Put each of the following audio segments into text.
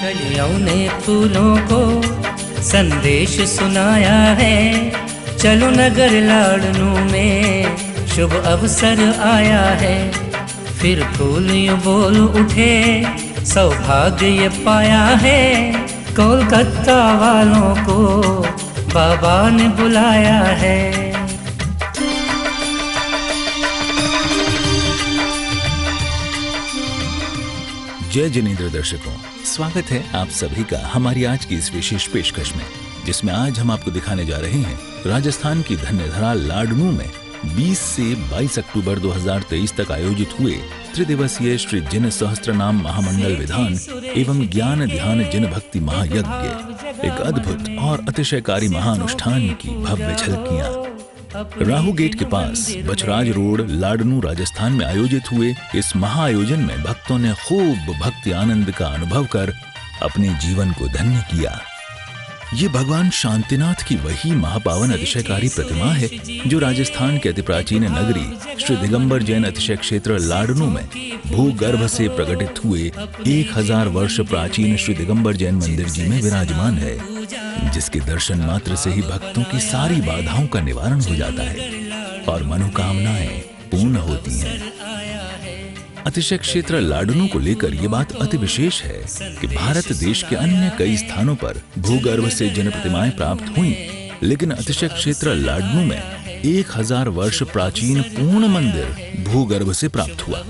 कलियों ने फूलों को संदेश सुनाया है, चलो नगर लाडनू में शुभ अवसर आया है। फिर फूल यूं बोल उठे, सौभाग्य ये पाया है, कोलकाता वालों को बाबा ने बुलाया है। जय जिनेंद्र दर्शकों, स्वागत है आप सभी का हमारी आज की इस विशेष पेशकश में, जिसमें आज हम आपको दिखाने जा रहे हैं राजस्थान की धन्यधरा लाडनू में 20 से 22 अक्टूबर 2023 तक आयोजित हुए त्रिदिवसीय श्री जिन सहस्त्रनाम महामंडल विधान एवं ज्ञान ध्यान जिन भक्ति महायज्ञ, एक अद्भुत और अतिशयकारी महानुष्ठान की भव्य झलकियां। राहू गेट के पास बचराज रोड, लाडनू, राजस्थान में आयोजित हुए इस महाआयोजन में भक्तों ने खूब भक्ति आनंद का अनुभव कर अपने जीवन को धन्य किया। ये भगवान शांतिनाथ की वही महापावन अतिशयकारी प्रतिमा है जो राजस्थान के अति प्राचीन नगरी श्री दिगंबर जैन अतिशय क्षेत्र लाडनू में भूगर्भ से प्रकटित हुए 1000 वर्ष प्राचीन श्री दिगंबर जैन मंदिर जी में विराजमान है, जिसके दर्शन मात्र से ही भक्तों की सारी बाधाओं का निवारण हो जाता है और मनोकामनाएं पूर्ण होती हैं। अतिशय क्षेत्र लाडनू को लेकर ये बात अति विशेष है कि भारत देश के अन्य कई स्थानों पर भूगर्भ से जिन प्रतिमाएं प्राप्त हुई, लेकिन अतिशय क्षेत्र लाडनू में 1000 वर्ष प्राचीन पूर्ण मंदिर भूगर्भ से प्राप्त हुआ।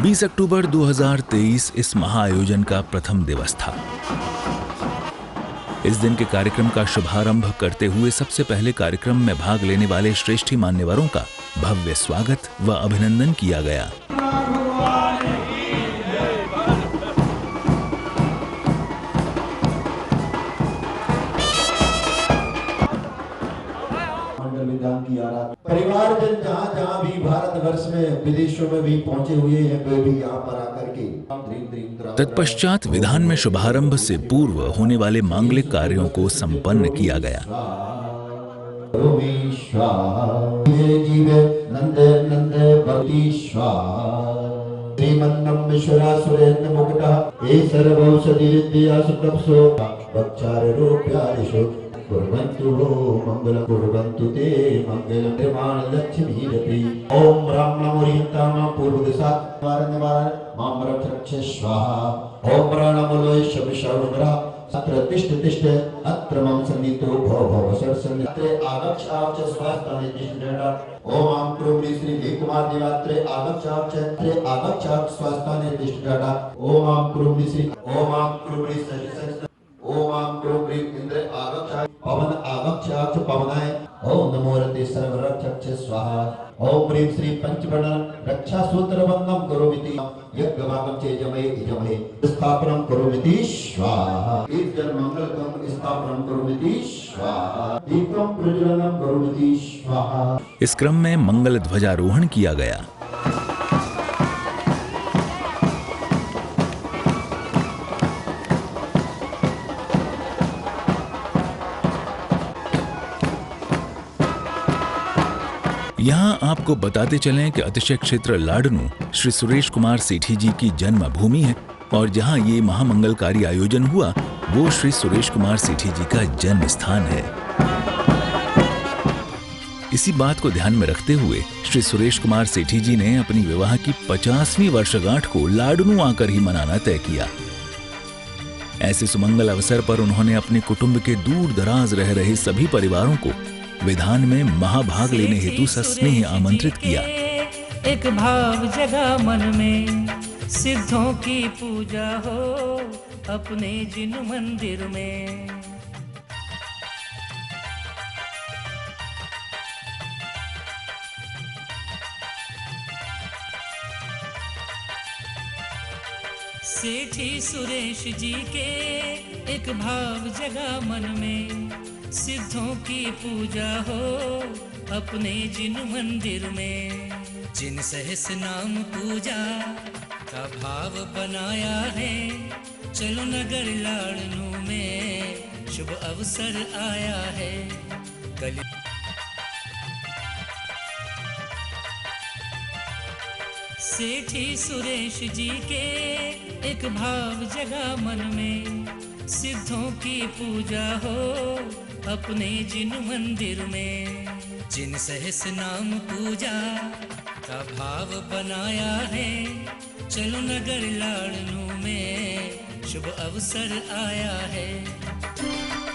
20 अक्टूबर 2023 इस महाआयोजन का प्रथम दिवस था। इस दिन के कार्यक्रम का शुभारंभ करते हुए सबसे पहले कार्यक्रम में भाग लेने वाले श्रेष्ठी मान्यवरों का भव्य स्वागत व अभिनंदन किया गया। परिवारजन जहाँ भी भारतवर्ष में विदेशों में भी पहुंचे हुए हैं, वे भी यहाँ पर आकर के तत्पश्चात विधान में शुभारंभ से पूर्व होने वाले मांगलिक कार्यों को संपन्न किया गया। कुर्वन्तु वो मंगलम कुर्वन्तु ते मंगलम निर्माण लक्ष्मीरपि। ओम राम नमो ह्रीं पूर्व दिशा निवारण माम रक्ष स्वाहा। ओम रणमलोय शमिशौरमरा सत्र तिष्ठ तिष्ठ अत्र मम सन्नितो भव भव सरसन्नित्रे आगच्छ आवच स्वास्थाने तिष्ठेड़ा। ओम आम क्रोमि श्री देव कुमार देवात्रे आगच्छ आवच स्वास्थाने तिष्ठेड़ा। ओम आम क्रोमि श्री ओम आम क्रोमि इंद्र आगच्छ पवन आगच्छ पवनाय। ओम नमो रते सर्वरक्षक स्वाहा। ओम ह्रीं श्री पंचवर्णन रक्षा सूत्र बंधम करोमिति यज्ञभागम चे जमये इजमये स्थापनम करोमिति स्वाहा। इस जन मंगलकम स्थापनम करोमिति स्वाहा। दीपम प्रज्वलनम करोमिति स्वाहा। इस क्रम में मंगल ध्वजारोहण किया गया। यहाँ आपको बताते चलें कि अतिशय क्षेत्र लाडनू श्री सुरेश कुमार सेठी जी की जन्मभूमि है और जहाँ ये महामंगलकारी आयोजन हुआ वो श्री सुरेश कुमार सेठी जी का जन्म स्थान है। इसी बात को ध्यान में रखते हुए श्री सुरेश कुमार सेठी जी ने अपनी विवाह की 50वीं वर्षगांठ को लाडनू आकर ही मनाना तय किया। ऐसे सुमंगल अवसर पर उन्होंने अपने कुटुंब के दूर दराज रह रहे सभी परिवारों को विधान में महाभाग लेने हेतु सस्नेह आमंत्रित किया। एक भाव जगा मन में, सिद्धों की पूजा हो अपने जिन मंदिर में। सेठी सुरेश जी के एक भाव जगा मन में, सिद्धों की पूजा हो अपने जिन मंदिर में। जिन सहस नाम पूजा का भाव बनाया है, चलो नगर लाडनू में शुभ अवसर आया है। सेठी सुरेश जी के एक भाव जगा मन में, सिद्धों की पूजा हो अपने जिन मंदिर में। जिन सहस नाम पूजा का भाव बनाया है, चलो नगर लाड़नू में शुभ अवसर आया है।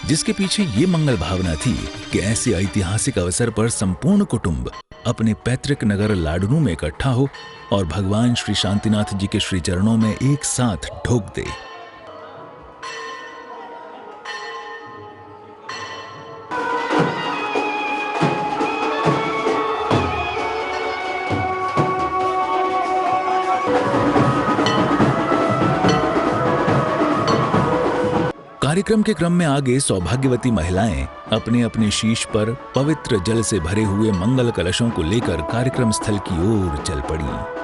जिसके पीछे ये मंगल भावना थी कि ऐसे ऐतिहासिक अवसर पर संपूर्ण कुटुंब अपने पैतृक नगर लाडनू में इकट्ठा हो और भगवान श्री शांतिनाथ जी के श्री चरणों में एक साथ ढोक दे। कार्यक्रम के क्रम में आगे सौभाग्यवती महिलाएं अपने अपने शीश पर पवित्र जल से भरे हुए मंगल कलशों को लेकर कार्यक्रम स्थल की ओर चल पड़ी।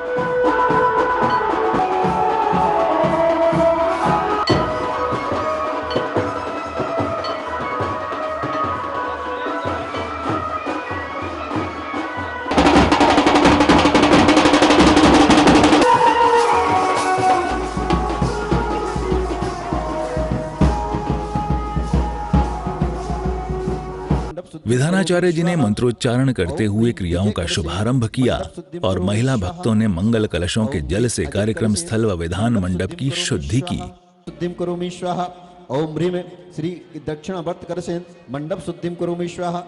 विधानाचार्य जी ने मंत्रोच्चारण करते हुए क्रियाओं का शुभारंभ किया और महिला भक्तों ने मंगल कलशों के जल से कार्यक्रम स्थल व विधान मंडप की शुद्धि की। शुद्धिं करोमि स्वाहा। ओम ह्रीं श्री दक्षिणावर्त करसेन मंडप शुद्धिं करोमि स्वाहा।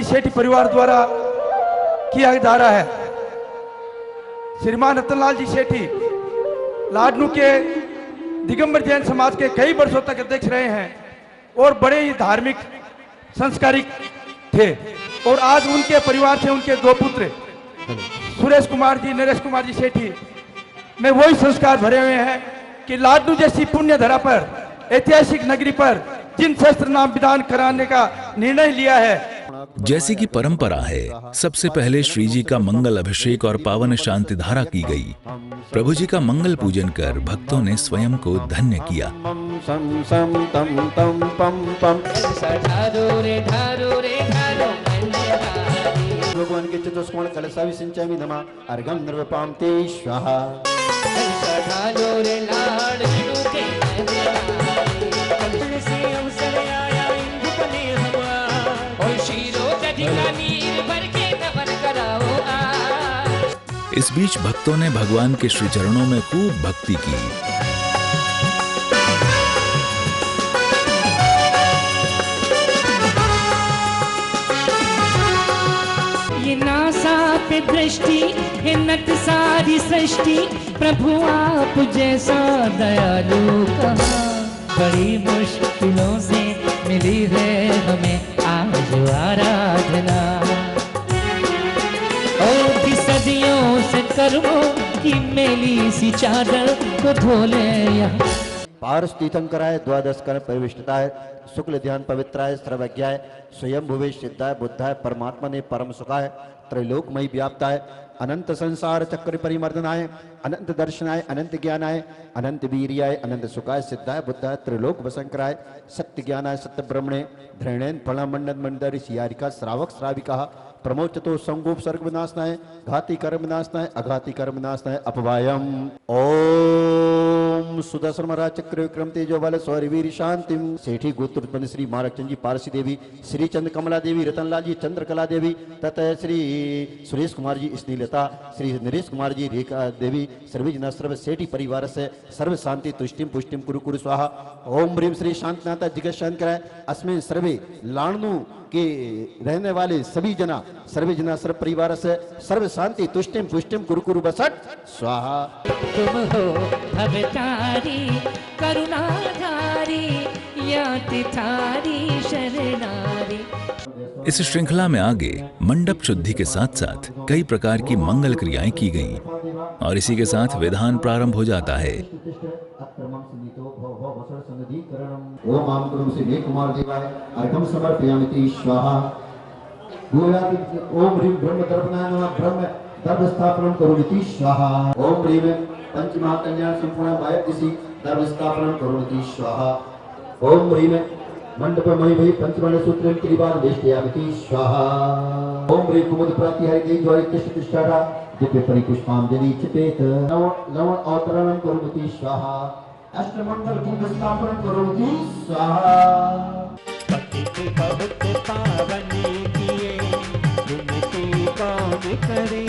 सेठी परिवार द्वारा किया जा रहा है। श्रीमान रतनलाल जी सेठी लाडनू के दिगंबर जैन समाज के कई वर्षों तक अध्यक्ष रहे हैं और बड़े ही धार्मिक संस्कारिक थे। और आज उनके परिवार से उनके दो पुत्र सुरेश कुमार जी, नरेश कुमार जी सेठी में वही संस्कार भरे हुए हैं कि लाडनू जैसी पुण्य धरा पर, ऐतिहासिक नगरी पर जिन शस्त्र नाम विधान कराने का निर्णय लिया है। जैसी की परंपरा है, सबसे पहले श्री जी का मंगल अभिषेक और पावन शांति धारा की गई। प्रभु जी का मंगल पूजन कर भक्तों ने स्वयं को धन्य किया। भगवान के चतुष्कोण कलशाभिषिञ्चामि नमः अर्घं निर्वपां ते स्वाहा। इस बीच भक्तों ने भगवान के श्री चरणों में खूब भक्ति की। ये नासा पे दृष्टि है नट सारी सृष्टि, प्रभु आप जैसा दयालु कहाँ। बड़ी मुश्किलों से मिली है हमें आज आराधना, और सदियों से कर्मों की मेली सी चादर को धो ले यहाँ। पारस तीर्थंकराय द्वादश कर्ण परिविष्टताय शुक्ल ध्यान पवित्राय सर्वज्ञाय स्वयं भुवे सिद्धाय बुद्धाय परमात्मा ने परम सुखाय त्रैलोकमयी व्याप्ताय अनंत संसार चक्र परिमर्दनाय अनंत दर्शनाय अनंत ज्ञानाय अनंत वीर्याय अनंत सुखाय सिद्धाय बुद्धाय त्रिलोक वसंकराय सत्य ज्ञानाय सत्य ब्रह्मणे धृणेन फलमंडन मंडरी सियारिका श्रावक श्राविका प्रमोचतो संगोप सर्ग विनाशनाय घाती कर्म विनाशनाय अघाती कर्म विनाशनाय अपवायम। ओम सुदर्शन महाराज चक्र विक्रम तेजो बल स्वरवीर शांतिम। सेठी गोत्र श्री महाराजचंद जी पारसी देवी, श्री चंद्र कमला देवी, रतनलाल जी चंद्रकला देवी तथा श्री सुरेश कुमार जी स्नेहलता, श्री नरेश कुमार जी रेखा देवी सर्वे जना सर्व सेठी परिवार से सर्व शांति तुष्टिम पुष्टिम कुरु कुरु स्वाहा। ओम ह्रीं श्री शांतिनाथ जगत शांत कराय अस्मिन् सर्वे लाडनू के रहने वाले सभी जना सर्वे जना सर्व परिवार से सर्व शांति तुष्टिम पुष्टिम कुरु कुरु बसट स्वाहा। तुम हो भवतारी करुणाधारी या तिथारी शरणारी। इस श्रृंखला में आगे मंडप शुद्धि के साथ साथ कई प्रकार की मंगल क्रियाएं की गईं और इसी के साथ विधान प्रारंभ हो जाता है। ओम आम गुरु श्री कुमार देवाय अर्घं समर्पयामि स्वाहा। ओम ह्रीं ब्रह्म दर्पणाय नमः ब्रह्म दर्प स्थापनं करोमि स्वाहा। ओम ह्रीं पंचमहाकल्याण संपूर्ण वायव्यदिशि धर्मस्थापनं करोति स्वाहा। ओम ह्रीं मंडपमयि पंचमहान सूत्रं त्रिवार वेष्टयामि स्वाहा। ओम ह्रीं कुमुद प्रातिहारिके द्वारि तिष्ठतिष्ठा दिव्य परिपुष्पांजलि चिपेत लवण अवतरणं करोति स्वाहा। अष्टमंगल कुंभ स्थापनं करोति स्वाहा। पतित बहुत पावन किए विनती कौन करे।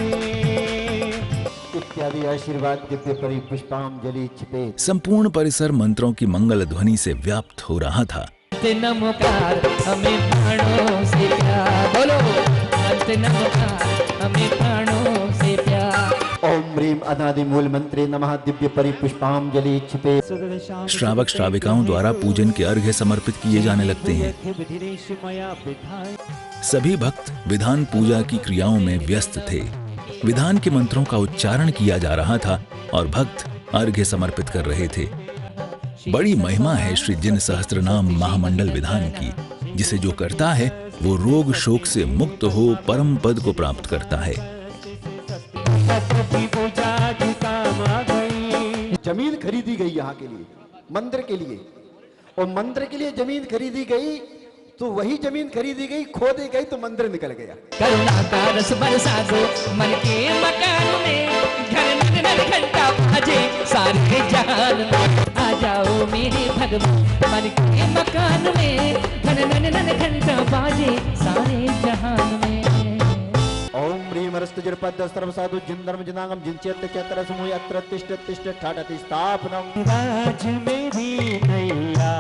इत्यादि आशीर्वाद दिव्य परिपुष्पांजलि छिपेत। संपूर्ण परिसर मंत्रों की मंगल ध्वनि से व्याप्त हो रहा था। नमोकार हमें प्राणों से प्यार, बोलो नमोकार हमें प्राणों से प्यार। ओम ह्रीं अनादि मूल मंत्रे नमः दिव्य परिपुष्पांजलि छिपेत। श्रावक श्राविकाओं द्वारा पूजन के अर्घ्य समर्पित किए जाने लगते हैं। सभी भक्त विधान पूजा की क्रियाओं में व्यस्त थे। विधान के मंत्रों का उच्चारण किया जा रहा था और भक्त अर्घ्य समर्पित कर रहे थे। बड़ी महिमा है श्री जिन सहस्त्रनाम महामंडल विधान की, जिसे जो करता है वो रोग शोक से मुक्त हो परम पद को प्राप्त करता है। जमीन खरीदी गई यहाँ के लिए, मंदिर के लिए, और मंदिर के लिए जमीन खरीदी गई तो वही जमीन खरीदी गई, खोदी गई तो मंदिर निकल गया। करुणा का रस बरसा दो मन के मकान में, घर नन घंटा बाजे सारे जहान में। आ जाओ मेरे भगवान मन के मकान में, घर नन घंटा बाजे सारे जहान में। ओम ह्रीं हरस्तजुर्पद सर्वसाधु जिंदर्म जिनांगम जिनचेत चेतर समूह अत्र तिष्ठ तिष्ठ ठाठति स्थापनम। राज मेरी नैया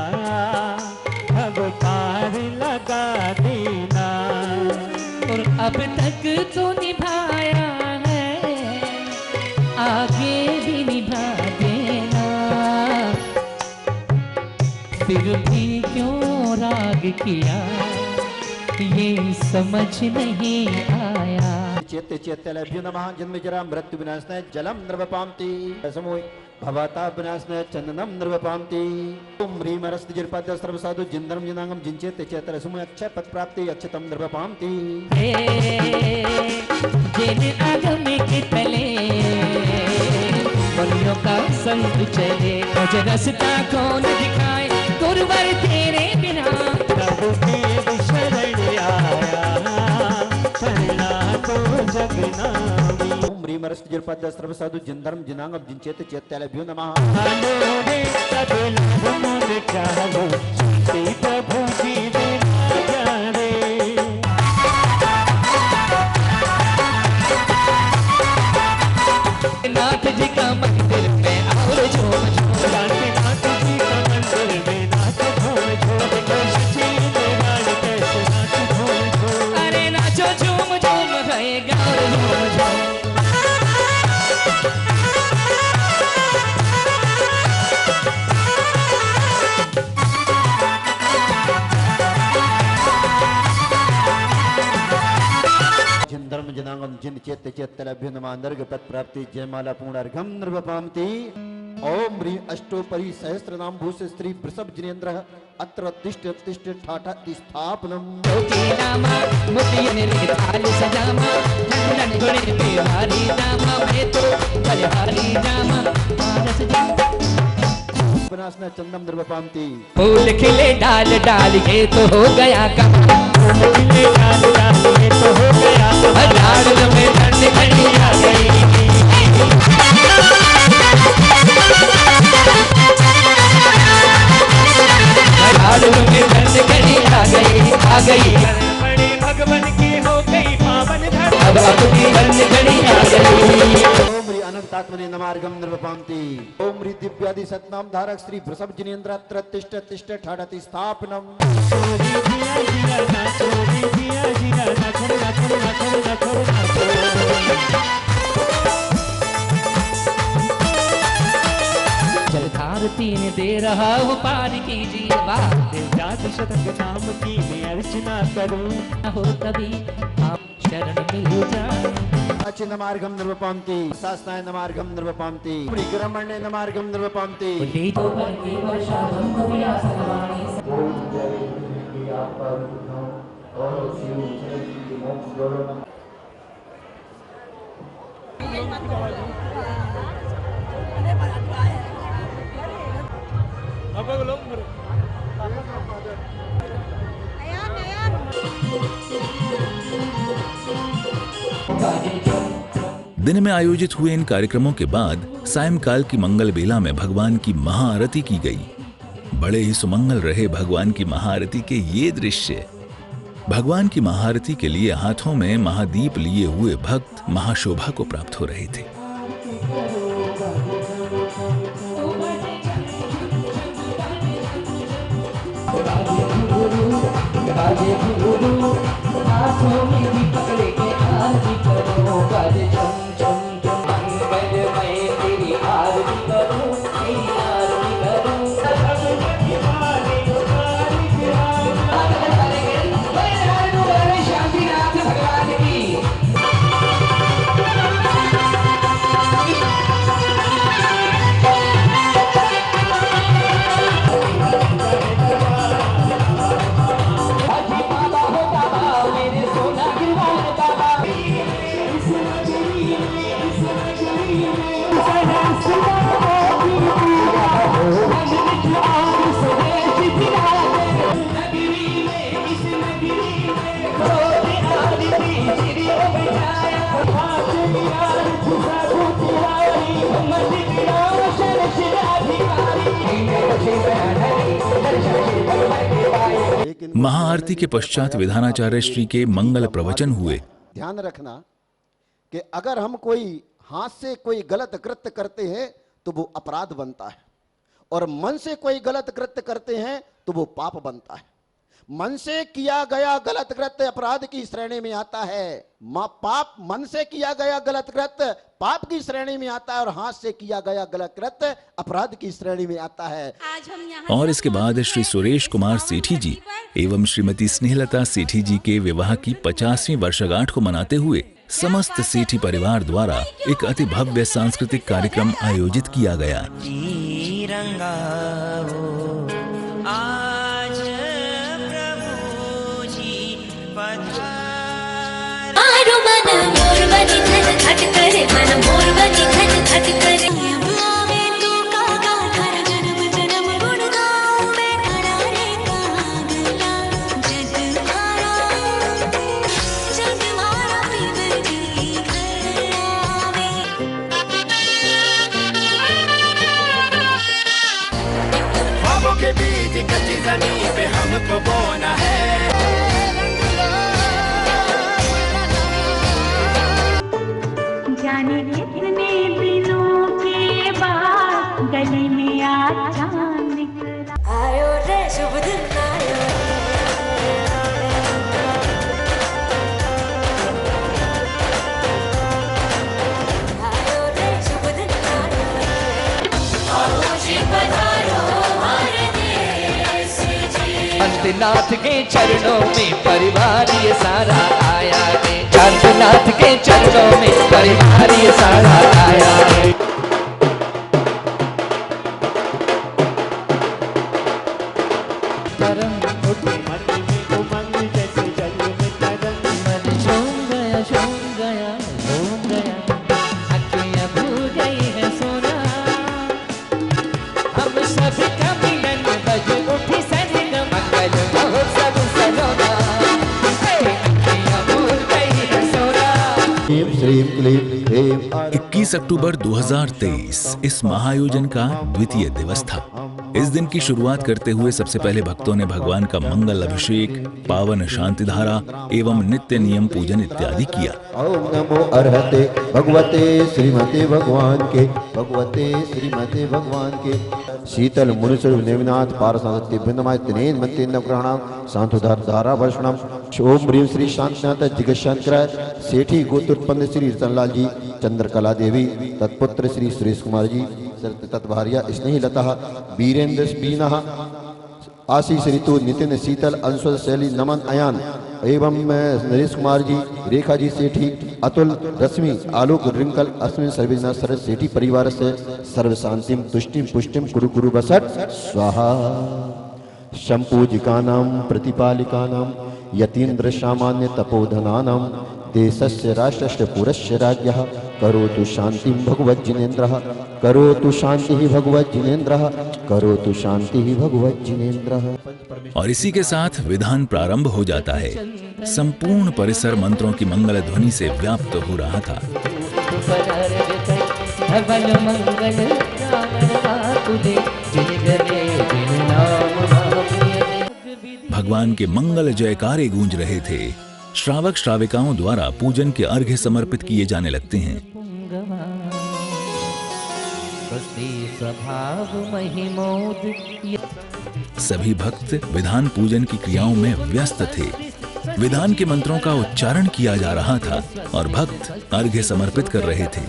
अब पार लगा देना। और अब तक तो निभाया है, आगे भी निभा देना। फिर भी क्यों राग किया ये समझ नहीं आया। चेते चेतलेभ्यो नमः जन्म जरा मृत्यु विनाशनाय जलम नृपपान्ति समूह भवता विनाशनाय चंदनम नृपपान्ति। ओम ह्रीं हरस्तजुर्पद सर्वसाधु जिंदर्म जिनांगम जिनचेत चेतर समूह अक्षय पद प्राप्ति अक्षतम नृपपान्ति। जिन आगम के तले बलियों का संग चले, मुझे रास्ता कौन दिखाए गुरुवर तेरे बिना। प्रभु के शरण आया करना तो जगनामी। ओम ह्रीं हरस्तजुर्पद सर्वसाधु जिंदर्म जिनांगम जिनचेत चेतलेभ्यो नमः। मनोरे सब लाभ मन चाहो, श्री प्रभु जी देना रे। नाथ जी का मंदिर में और झूम झूम, नाथ जी का मंदिर में नाच झूम झूम, कैसे गान कैसे नाच झूम झूम। अरे नाचो झूम झूम है गाओ झूम झूम। जिंदर्म जिनांगम जिनचेत चेतलेभ्यो नमः नर्गपद प्राप्ति जयमाला पूर्णार्घम नृपपान्ति। ओम ह्रीं अष्टोपरि सहस्रनाम भूष स्त्री वृषभ जिनेन्द्र अत्र तिष्ठ तिष्ठ ठाठति स्थापनम। नामा मोतियन रे थाल सजामा, चंदन गुणे पे भारी नामा, मैं तो बलिहारी जामा। मानस विनाशनाय चंदम नृपपान्ति। फूल खिले डाल डाल ये तो हो गया काम। फूल खिले डाल डाल ये तो हो गया काम। डाल में ठंड घड़ी आ गई, डाल में ठंड घड़ी आ गई। बड़े भगवान की हो गई पावन धरती। अब अपनी ठंड घड़ी आ गई। ओम ह्रीं अनंतात्मने नमार्गम नृपपान्ति। ओम ह्रीं दिव्यादि सतनाम धारक श्री वृषभ जिनेन्द्र अत्र तिष्ठ तिष्ठ ठाठति स्थापनम। चोरी जिया जिया ना चोरी जिया जिया ना छोड़ ना छोड़ ना छोड़ ना छोड़ ना छोड़। जलधार तीन दे रहा वो पार कीजिए वाह। जात शतक नाम की मैं अर्चना करूं। हो तभी आप शरण मिल जाए। अच्छे नमार्गम नृपपान्ति। शासनाय नमार्गम नृपपान्ति। ग्रमण्य नमार्गम नृपपान्ति। ले तो बंदी वर्षा बंधु या सलवाणी। ओम जय की आप पर और शिव की मोक्ष दोनों। दिन में आयोजित हुए इन कार्यक्रमों के बाद सायंकाल की मंगल बेला में भगवान की महाआरती की गई। बड़े ही सुमंगल रहे भगवान की महाआरती के ये दृश्य। भगवान की महाआरती के लिए हाथों में महादीप लिए हुए भक्त महाशोभा को प्राप्त हो रहे थे। महाआरती के पश्चात विधानाचार्य श्री के मंगल प्रवचन हुए। ध्यान रखना कि अगर हम कोई हाथ से कोई गलत कृत्य करते हैं तो वो अपराध बनता है, और मन से कोई गलत कृत्य करते हैं तो वो पाप बनता है। मन से किया गया गलत कृत्य अपराध की श्रेणी में आता है। पाप मन से किया गया गलत कृत्य पाप की श्रेणी में आता है, और हाथ से किया गया गलत कृत्य अपराध की श्रेणी में आता है। और इसके बाद श्री सुरेश कुमार सेठी जी एवं श्रीमती स्नेहलता सेठी जी के विवाह की 50वीं वर्षगांठ को मनाते हुए समस्त सेठी परिवार द्वारा एक अति भव्य सांस्कृतिक कार्यक्रम आयोजित किया गया। के बीच कच्ची जमीन पे हमको बोना है। जाने कितने दिनों के बाद गली में आज चांद निकला। आयो रे शुभ दिन आयो। आयो रे शुभ दिन आयो। चांदनाथ के चरणों में परिवार ये सारा आया है। चांदनाथ के चरणों में परिवार ये सारा आया है। परम उठे मन में उमंग जैसे जल में तरंग। मन झूम गया अखियां भूल गई है सोना। हम सभी का मिलन बज उठी सरगम। मंगल महोत्सव सलोना। अखियां भूल गई है सोना। 21 अक्टूबर 2023 इस महाआयोजन का द्वितीय दिवस था। इस दिन की शुरुआत करते हुए सबसे पहले भक्तों ने भगवान का मंगल अभिषेक, पावन शांति धारा एवं नित्य नियम पूजन इत्यादि किया। ओम नमो अर्हते भगवते श्रीमते भगवान के, भगवते श्रीमते भगवान के। शीतल मुनिसुर नेमिनाथ पारसादत्य बिंदमाय तिनेन मत्ते नवग्रहणां सांतुधार धारा वर्षणम। ओम ह्रीं श्री शांतिनाथ जगतशांकराय सेठी गोत्रोत्पन्न श्री रतनलाल जी, चंद्रकला देवी तत्पुत्र श्री सुरेश कुमार जी, तत्भार्या स्नेहलता, वीरेंद्र बीना, आशीष ऋतु, नितिन शीतल, अंशुल शैली, नमन अयान एवं नरेश कुमार जी, रेखा जी सेठी, अतुल, रश्मि, आलोक, रिंकल, अस्मिन सर्वेजना सरस सेठी परिवार से सर्व शांतिम तुष्टिम पुष्टिम कुरु कुरु बसट स्वाहा। संपूजिकानां प्रतिपालिकानां यतीन्द्र सामान्य तपोधनानां देशस्य राष्ट्रस्य पुरस्य राज्ञः करोतु शांतिं भगवज्जिनेन्द्रः करोतु शांतिः भगवज्जिनेन्द्रः करोतु शांतिः भगवज्जिनेन्द्रः। और इसी के साथ विधान प्रारंभ हो जाता है। संपूर्ण परिसर मंत्रों की मंगल ध्वनि से व्याप्त हो रहा था। भगवान के मंगल जयकारे गूंज रहे थे। श्रावक श्राविकाओं द्वारा पूजन के अर्घ्य समर्पित किए जाने लगते हैं। सभी भक्त विधान पूजन की क्रियाओं में व्यस्त थे। विधान के मंत्रों का उच्चारण किया जा रहा था और भक्त अर्घ्य समर्पित कर रहे थे।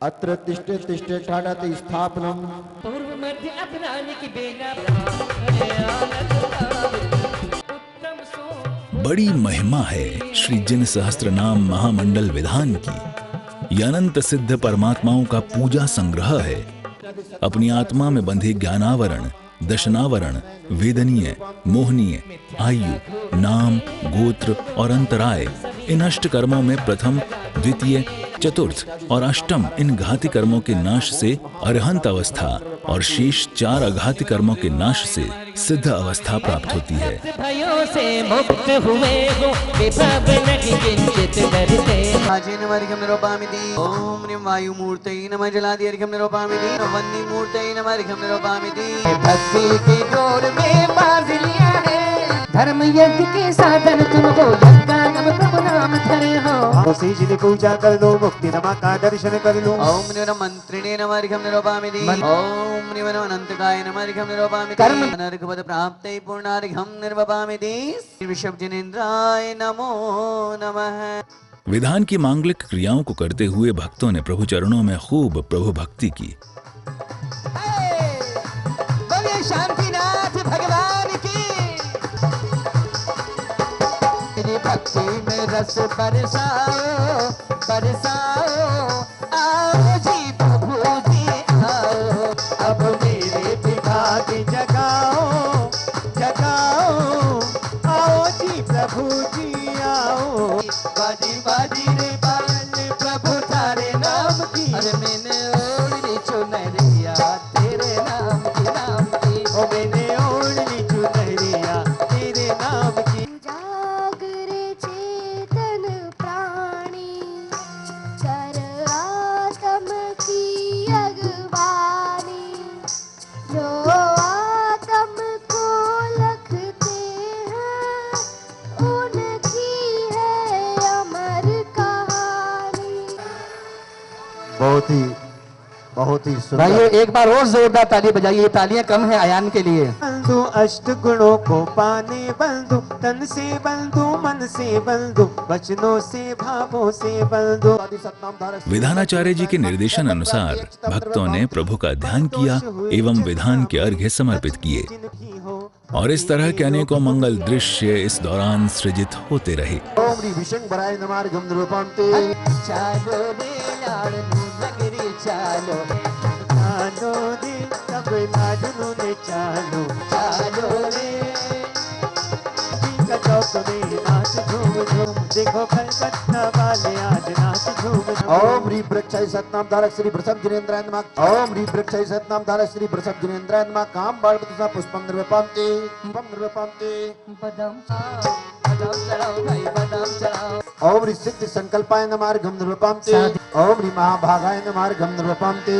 अत्र तिष्ठे तिष्ठे ठाडत स्थापनम पूर्व मध्य अपराह्न की बेला बड़ी महिमा है श्री जिन सहस्त्र नाम महामंडल विधान की। ये अनंत सिद्ध परमात्माओं का पूजा संग्रह है। अपनी आत्मा में बंधे ज्ञानावरण, दशनावरण, वेदनीय, मोहनीय, आयु, नाम, गोत्र और अंतराय, इन अष्ट कर्मों में प्रथम, द्वितीय, चतुर्थ और अष्टम इन घाती कर्मों के नाश से अरहंत अवस्था और शेष 4 अघाती कर्मों के नाश से सिद्ध अवस्था प्राप्त होती है। भयों से मुक्त हुए हो विभव नहीं किंचित डरते। आजेनमर्घ्यं निरूपामिति ओम ह्रीं वायुमूर्तये नमः जलादिर्घ्यं निरूपामिति वह्निमूर्तये नमः अर्घ्यं निरूपामिति। भक्ति के डोर में बांध लिया है धर्म यज्ञ के साधन तुमको यज्ञागम प्रभु नाम धरे हो। उसी जी पूजा कर लो मुक्ति नमा का दर्शन कर लो। ओम ह्रीं मंत्रिणे नमः अर्घ्यं निरूपामिति ओम ह्रीं अनंतकाय नमः अर्घ्यं निरूपामिति अनर्घपद प्राप्तये पूर्णार्घ्यं निरूपामिति ऋषभजनेन्द्राय नमो नमः। विधान की मांगलिक क्रियाओं को करते हुए भक्तों ने प्रभु चरणों में खूब प्रभु भक्ति की। बोलिए शांतिनाथ भगवान की। भक्ति में रस बरसाओ बरसाओ आओ जी प्रभु जी आओ। अब मेरे विभाग जगाओ जगाओ आओ जी प्रभु जी आओ। बाजी बाजी रे बाल प्रभु थारे नाम की। अरे मैंने ओढ़ी चुनरिया तेरे नाम की ओ मैंने ओढ़ी चुनरिया तेरे नाम की। जागरे चेतन प्राणी चर आत्म की अगवानी जो आत्म को लखते हैं उनकी है अमर कहानी। बहुत ही सुंदर। भाइयों एक बार और जोरदार ताली बजाइए। ये तालियां कम है आयान के लिए। बंधु अष्ट गुणों को पाने बंधु तन से बंधु मन से बंधु वचनों से भावों से बंधु। विधानाचार्य जी के निर्देशन अनुसार भक्तों ने प्रभु का ध्यान किया एवं विधान के अर्घ्य समर्पित किए और इस तरह के अनेकों मंगल दृश्य इस दौरान सृजित होते रहे। ओम ह्रीं विशंभराय नमः अर्घ्यं निरूपामिति। चालो रे लाडनू नगरी चालो चालो रे सब लाडनू ने चालो चालो रे चौक में नाच झूम झूम देखो कलकत्ता वाले आज नाच झूम झूम। ओम ह्रीं वृक्षाय सतनाम धारक श्री वृषभजनेन्द्राय नमः। ओम ह्रीं वृक्षाय सतनाम धारक श्री वृषभजनेन्द्राय नमः। काम बाणपति पुष्पं निरूपामिति। बदाम चढ़ाओ भाई बदाम चढ़ाओ। ओम ह्रीं सिद्ध संकल्पाय नमः अर्घ्यं निरूपामिति। ओम ह्रीं महाभागाय नमः अर्घ्यं निरूपामिति।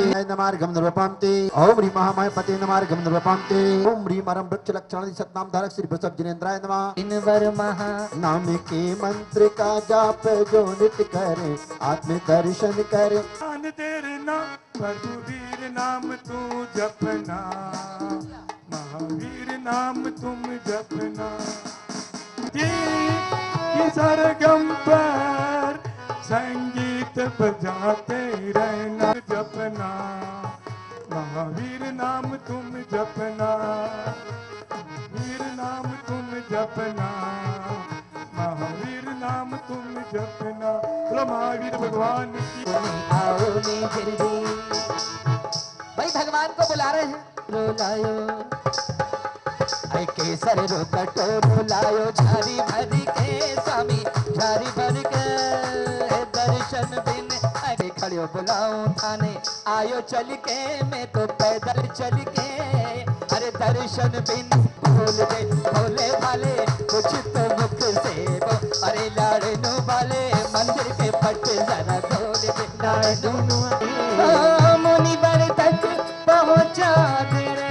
ओम ह्रीं महामहिपते नमः अर्घ्यं निरूपामिति। ओम ह्रीं परम वृक्ष लक्षणादि सतनाम धारक श्री वृषभजनेन्द्राय नमः। इनवर महा नाम के मंत्र का जाप जो नित्य करे आत्म दर्शन करे। तेरे नाम रघुवीर नाम तू जपना महावीर नाम तुम जपना। कि सरगम पर संगीत बजाते रहना जपना महावीर नाम तुम जपना वीर नाम तुम जपना महावीर नाम तुम जपना। बोलो महावीर भगवान की। आओ नी जल्दी भाई भगवान को बुला रहे हैं। रुलायो ऐ केसर रो कटोरो लायो, झारी भरी के स्वामी झारी भर के दर्शन बिन अरे खड़ियो बुलाऊं थाने आयो चल के, मैं तो पैदल चल के अरे दर्शन बिन भूल गए भोले भाले कुछ तो मुख से वो, अरे लाड़नू वाले मंदिर के पट जरा खोल दे, लाड़नू मुनि बर तक पहुंचा दे रे।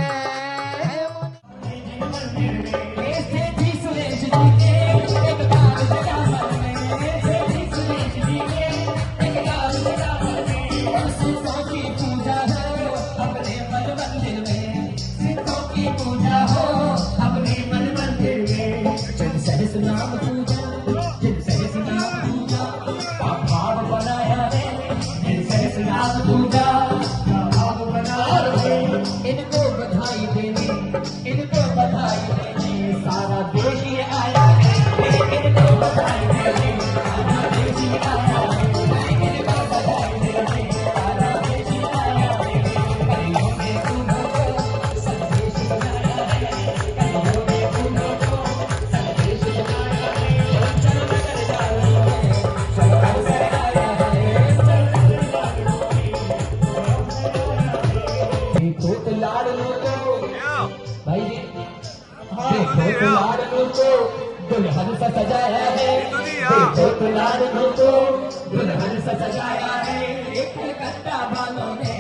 इनको बधाई देने, इनको बधाई देने सारा देश ये आया है, इनको बधाई देने सारा देश ये आया है, इनको बधाई देने सारा देश ये आया है, कलियों में तुम्हारा संदेश आया है, कलियों में तुम्हारा संदेश आया है, चल कर जाओ चल कर आया है, देखो तो लाडलो को भाई जी, देखो तो लाडलो को दुल्हन सा सजाया है, देखो तो लाडलो को दुल्हन सा सजाया है, एक कलकत्ता वालों ने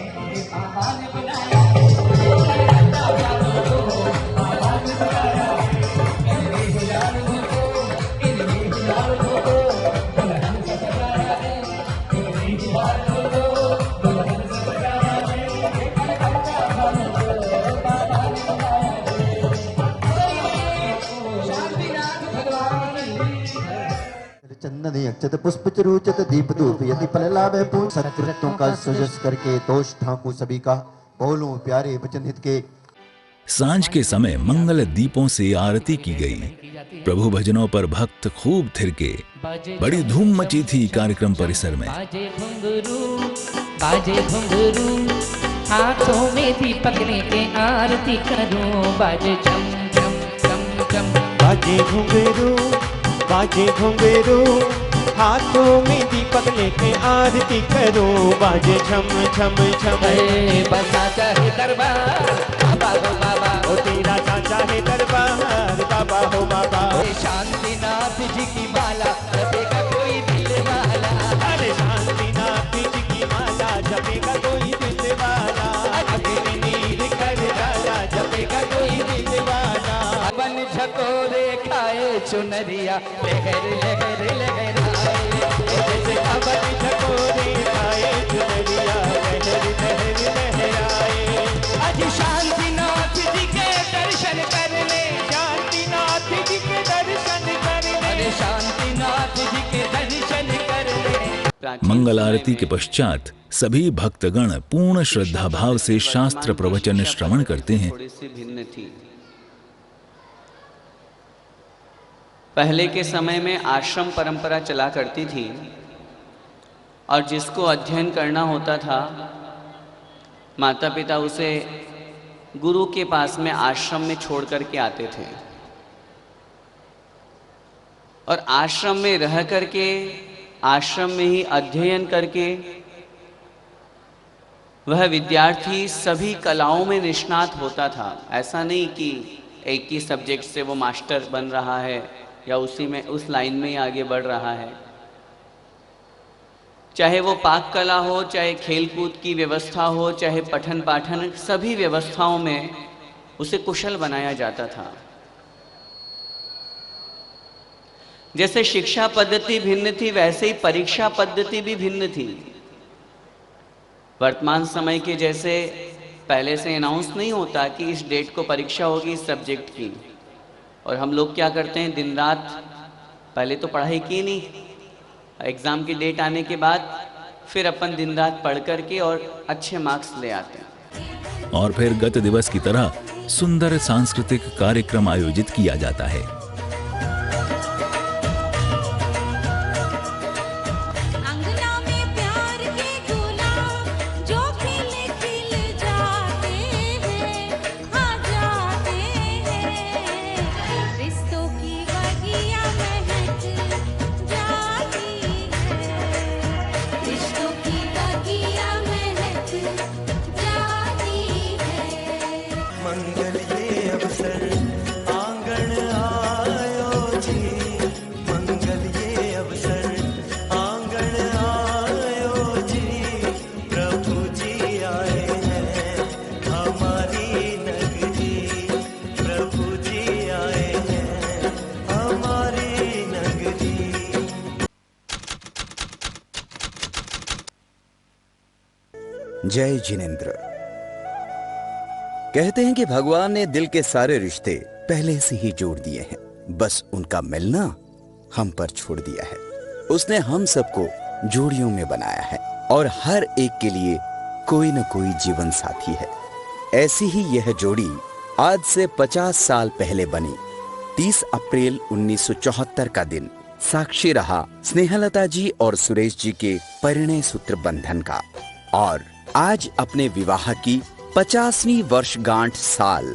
बाबा ने बुलाया है, कलकत्ता वालों को बाबा ने बुलाया है, इनमें लाडलो को दुल्हन सा सजाया है, इनमें लाडलो को दुल्हन सा सजाया है, कलकत्ता वालों को बाबा ने बुलाया है। शांतिनाथ भगवान चंदन अक्षत पुष्प चरुचत दीप धूप यदि फल लाभे पूर्ण सत्कृतों का सुजस करके तोष ठाकू सभी का बोलूं प्यारे वचन हित के। सांझ के समय मंगल दीपों से आरती की गई। प्रभु भजनों पर भक्त खूब थिरके। बड़ी धूम मची थी कार्यक्रम परिसर में। बाजे घुंघरू हाथों में दीपक लेके आरती करो, बाजे झम झम झम झम, बाजे घुंघरू हाथों में दीपक लेके आरती करो, बाजे झम झम झम। बसा चाहे दरबार बाबा हो बाबा, ओ तेरा साचा है दरबार बाबा हो बाबा। शांतिनाथ जी की माला जपेगा कोई दिल वाला, अरे शांतिनाथ जी की माला जपेगा कोई दिल वाला, अग्नि नीर कर डाला जपेगा कोई दिल वाला। बन झकोरे खाए चुनरिया लहर लहर लहराए, जैसे अवन झकोरे खाए चुनरिया लहर लहर लहराए। आज शांतिनाथ जी के दर्शन करने, शांतिनाथ जी के दर्शन करने, अरे शांतिनाथ जी के दर्शन करने। मंगल आरती के पश्चात सभी भक्तगण पूर्ण श्रद्धा भाव से शास्त्र प्रवचन श्रवण करते हैं। थोड़ी सी भिन्न थी। पहले के समय में आश्रम परंपरा चला करती थी और जिसको अध्ययन करना होता था माता पिता उसे गुरु के पास में आश्रम में छोड़ करके आते थे, और आश्रम में रह करके आश्रम में ही अध्ययन करके वह विद्यार्थी सभी कलाओं में निष्णात होता था। ऐसा नहीं कि एक ही सब्जेक्ट से वो मास्टर बन रहा है या उसी में उस लाइन में ही आगे बढ़ रहा है। चाहे वो पाक कला हो, चाहे खेलकूद की व्यवस्था हो, चाहे पठन पाठन, सभी व्यवस्थाओं में उसे कुशल बनाया जाता था। जैसे शिक्षा पद्धति भिन्न थी वैसे ही परीक्षा पद्धति भी भिन्न थी। वर्तमान समय के जैसे पहले से अनाउंस नहीं होता कि इस डेट को परीक्षा होगी इस सब्जेक्ट की, और हम लोग क्या करते हैं दिन रात, पहले तो पढ़ाई की नहीं, एग्ज़ाम की डेट आने के बाद फिर अपन दिन रात पढ़ करके और अच्छे मार्क्स ले आते हैं। और फिर गत दिवस की तरह सुंदर सांस्कृतिक कार्यक्रम आयोजित किया जाता है। अंगना में प्यार के गुलाब जो खिल खिल जाते जय जिनेंद्र। कहते हैं कि भगवान ने दिल के सारे रिश्ते पहले से ही जोड़ दिए हैं, बस उनका मिलना हम पर छोड़ दिया है। उसने हम सबको जोड़ियों में बनाया है और हर एक के लिए कोई न कोई जीवन साथी है। ऐसी ही यह जोड़ी आज से 50 साल पहले बनी। 30 अप्रैल 1974 का दिन साक्षी रहा स्नेहलता जी और सुरेश जी के परिणय सूत्र बंधन का। और आज अपने विवाह की 50वीं वर्षगांठ साल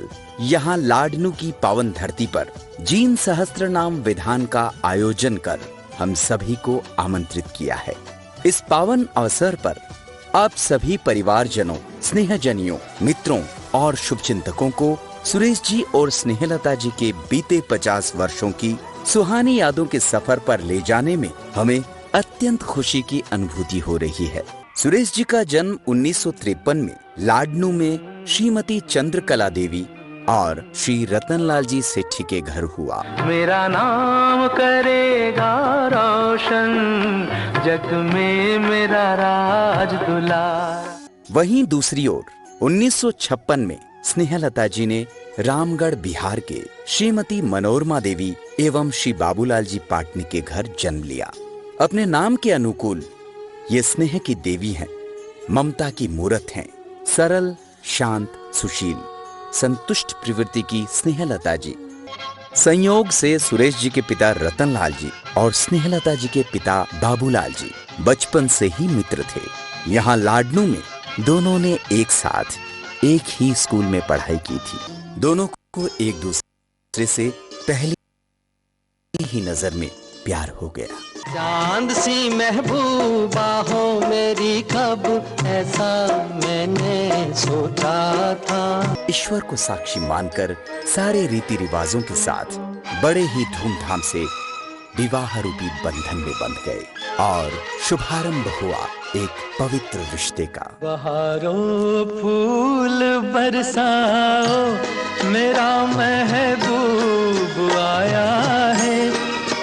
यहाँ लाडनू की पावन धरती पर जीन सहस्त्रनाम विधान का आयोजन कर हम सभी को आमंत्रित किया है। इस पावन अवसर पर आप सभी परिवारजनों, स्नेहजनियों, मित्रों और शुभचिंतकों को सुरेश जी और स्नेहलता जी के बीते 50 वर्षों की सुहानी यादों के सफर पर ले जाने में हमें अत्यंत खुशी की अनुभूति हो रही है। सुरेश जी का जन्म 1953 में लाडनू में श्रीमती चंद्रकला देवी और श्री रतनलाल जी सेठी के घर हुआ। मेरा नाम करेगा रोशन, जग में मेरा राज दुलार। वहीं दूसरी ओर 1956 में स्नेहलता जी ने रामगढ़ बिहार के श्रीमती मनोरमा देवी एवं श्री बाबूलाल जी पाटनी के घर जन्म लिया। अपने नाम के अनुकूल ये स्नेह की देवी हैं, ममता की मूरत हैं, सरल, शांत, सुशील, संतुष्ट प्रवृत्ति की स्नेहलता जी। संयोग से सुरेश जी के पिता रतनलाल जी और स्नेहलता जी के पिता बाबूलाल जी बचपन से ही मित्र थे। यहाँ लाडनू में दोनों ने एक साथ एक ही स्कूल में पढ़ाई की थी। दोनों को एक दूसरे से पहली ही नजर में प्यार हो गया। चांद सी महबूबा हो मेरी, कब ऐसा मैंने सोचा था। ईश्वर को साक्षी मानकर सारे रीति रिवाजों के साथ बड़े ही धूमधाम से विवाह रूपी बंधन में बंध गए और शुभारंभ हुआ एक पवित्र रिश्ते का। बहारों फूल बरसाओ, मेरा महबूब आया है,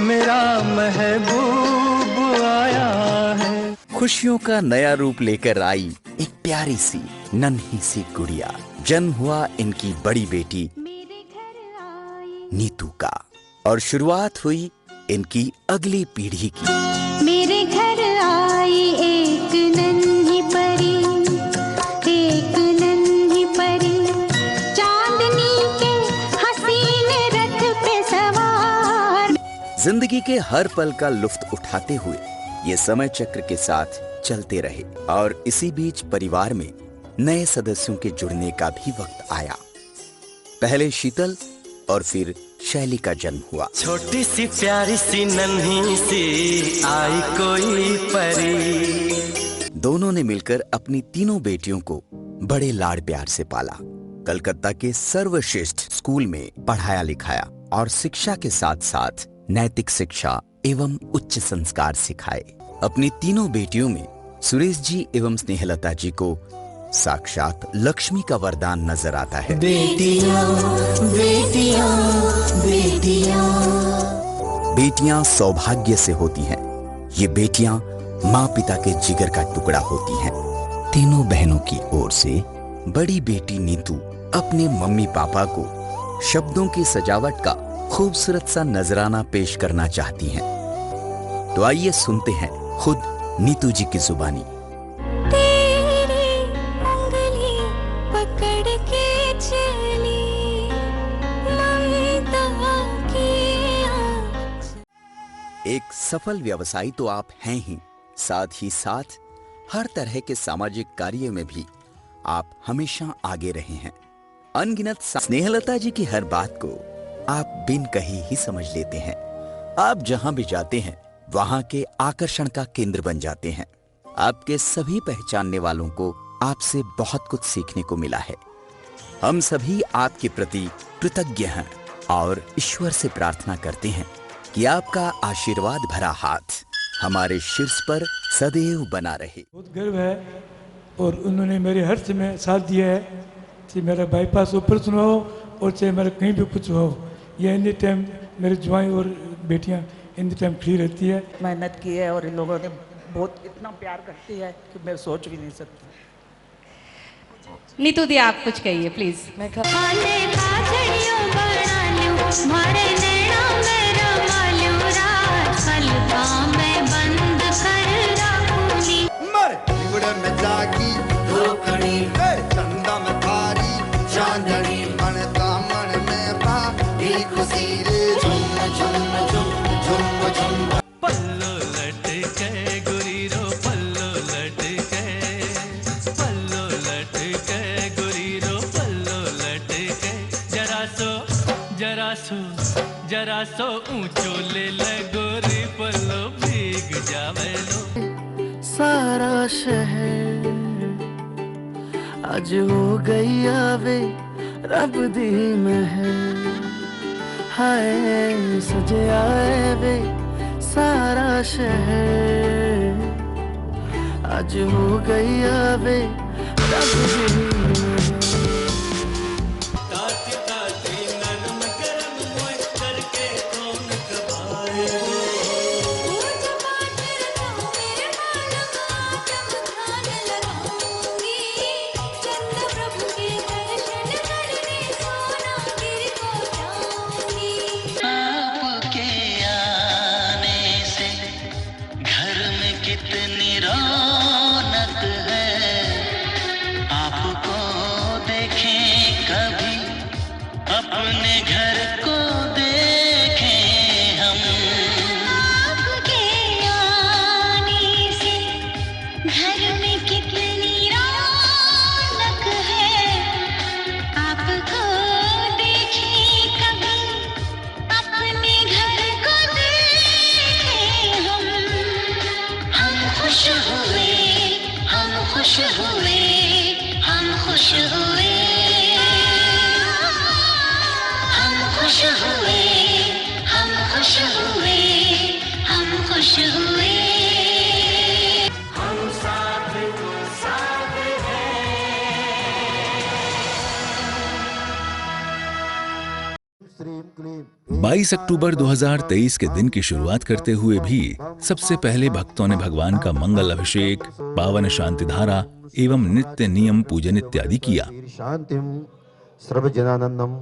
मेरा महबूब आया है। खुशियों का नया रूप लेकर आई एक प्यारी सी नन्ही सी गुड़िया। जन्म हुआ इनकी बड़ी बेटी नीतू का और शुरुआत हुई इनकी अगली पीढ़ी की। मेरे घर आई एक नन्ही परी, एक नन्ही परी, चांदनी के हसीन रथ पे सवार। जिंदगी के हर पल का लुत्फ उठाते हुए ये समय चक्र के साथ चलते रहे और इसी बीच परिवार में नए सदस्यों के जुड़ने का भी वक्त आया। पहले शीतल और फिर शैली का जन्म हुआ। छोटी सी प्यारी सी नन्ही सी आई कोई परी। दोनों ने मिलकर अपनी तीनों बेटियों को बड़े लाड़ प्यार से पाला। कलकत्ता के सर्वश्रेष्ठ स्कूल में पढ़ाया लिखाया और शिक्षा के साथ साथ नैतिक शिक्षा एवं उच्च संस्कार सिखाए। अपनी तीनों बेटियों में सुरेश जी एवं स्नेहलता जी को साक्षात लक्ष्मी का वरदान नजर आता है। बेटियां बेटियां बेटियां बेटियां सौभाग्य से होती हैं। ये बेटियां माँ पिता के जिगर का टुकड़ा होती हैं। तीनों बहनों की ओर से बड़ी बेटी नीतू अपने मम्मी पापा को शब्दों की सजावट का खूबसूरत सा नजराना पेश करना चाहती हैं। तो आइए सुनते हैं खुद नीतू जी की जुबानी। एक सफल व्यवसायी तो आप हैं ही, साथ ही साथ हर तरह के सामाजिक कार्य में भी आप हमेशा आगे रहे हैं। अनगिनत स्नेहलता जी की हर बात को आप बिन कहे ही समझ लेते हैं। आप जहां भी जाते हैं वहां के आकर्षण का केंद्र बन जाते हैं। आपके सभी पहचानने वालों को आपसे बहुत कुछ सीखने को मिला है। हम सभी आपके प्रति कृतज्ञ हैं और ईश्वर से प्रार्थना करते हैं कि आपका आशीर्वाद भरा हाथ हमारे शीर्ष पर सदैव बना रहे। बहुत गर्व है और उन्होंने मेरे हर से में साथ दिया है, चाहे मेरा बाईपास ऑपरेशन हो और चाहे मेरा कहीं भी कुछ हो। ये एनी टाइम मेरे ज्वाई और बेटियां एनी टाइम फ्री रहती है। मेहनत की है और इन लोगों ने बहुत इतना प्यार करती है कि मैं सोच भी नहीं सकती। नीतू दी आप कुछ कहिए प्लीज। हाले काजड़ियों बना लूं मारे नैना में रमा लूं रात हल्का मैं बंद कर रखूंगी मर निगुड़ में जागी धोकड़ी चंदा में थारी चांदनी मन दामन में पा ही खुशी रे झुम झुम झुम झुम झुम पल्लो लटके गुरी रो पल्लो लटके पल्लो लटके गुरी रो पल्लो लटके जरा सो ऊंचो ले ले गोरी पल्लो भीग जावे लो। सारा शहर आज हो गई आवे रब दी महल हाय सजे आए वे सारा शहर आज हो गई आवे रब दी महल। अपने घर को देखें हम आपके आने से घर में कितनी रौनक है आपको देखें कभी अपने घर को देखें हम खुश हुए हम खुश हुए हम खुश हुए खुश हुए हम खुश हुए हम खुश हुए हम साथ हैं 22 अक्टूबर 2023 के दिन की शुरुआत करते हुए भी सबसे पहले भक्तों ने भगवान का मंगल अभिषेक, पावन शांति धारा एवं नित्य नियम पूजन इत्यादि किया। शांतिम सर्वजनानंदम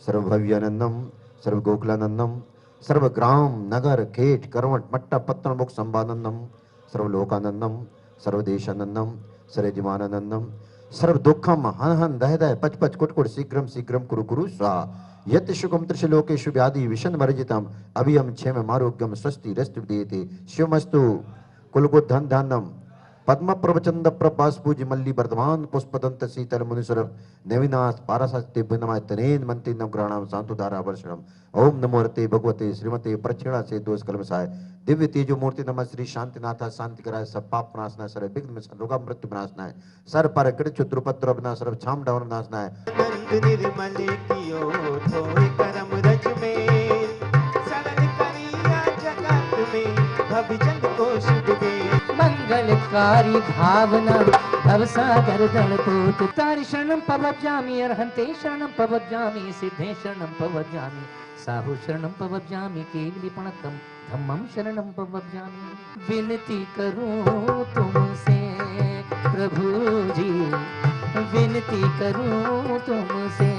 सर्वभव्यानंदम सर्वगोकुलानंदम सर्वग्राम नगर खेट करवट मट्टा पत्तन मुख संबानंदम सर्वलोकानंदम सर्वदेशानंदम सर्वजिमानंदम सर्व दुखम हन हन दह दह पच पच कुट कुट शीघ्रम शीघ्रम कुरु कुरु स्वाहा यत शुकम त्रिशलोकेषु व्याधि विशन वर्जितम अभियम क्षेम मारोग्यम स्वस्ति रस्तु देते शिवमस्तु कुलगुद्धन धानम पद्म प्रवचंद प्रभास्पूज मल्ली वर्धमान पुष्पदंत शीतल मुनिसुर नविनाश पाराशक्ति नमाय तनेन मंत्री नम ग्रहणाम शांतुधारा वर्षणम ओम नमोरते भगवते श्रीमते प्रक्षिणा से दोष कलमसाय दिव्य तेजो मूर्ति नमः श्री शांतिनाथा शांति कराय सब पाप नाशनाय सर्व विघ्न में रोगा मृत्यु विनाशनाय सर पर कृत द्रुपद्र विनाश सर्व छाम डावन नाशनाय नंद निर्मल कियो थोए करम रज में सरल करिया जगत में भविजन को शुभ में मंगलकारी भावना भवसागर दलतोत तारि शरणं पवज्जामि अर्हन्ते शरणं पवज्जामि सिद्धे शरणं पवज्जामि साहु शरणं पवज्जामि केवलिपणकं धम्मं शरणं पवज्जामि विनती करूं तुमसे प्रभु जी विनती करूं तुमसे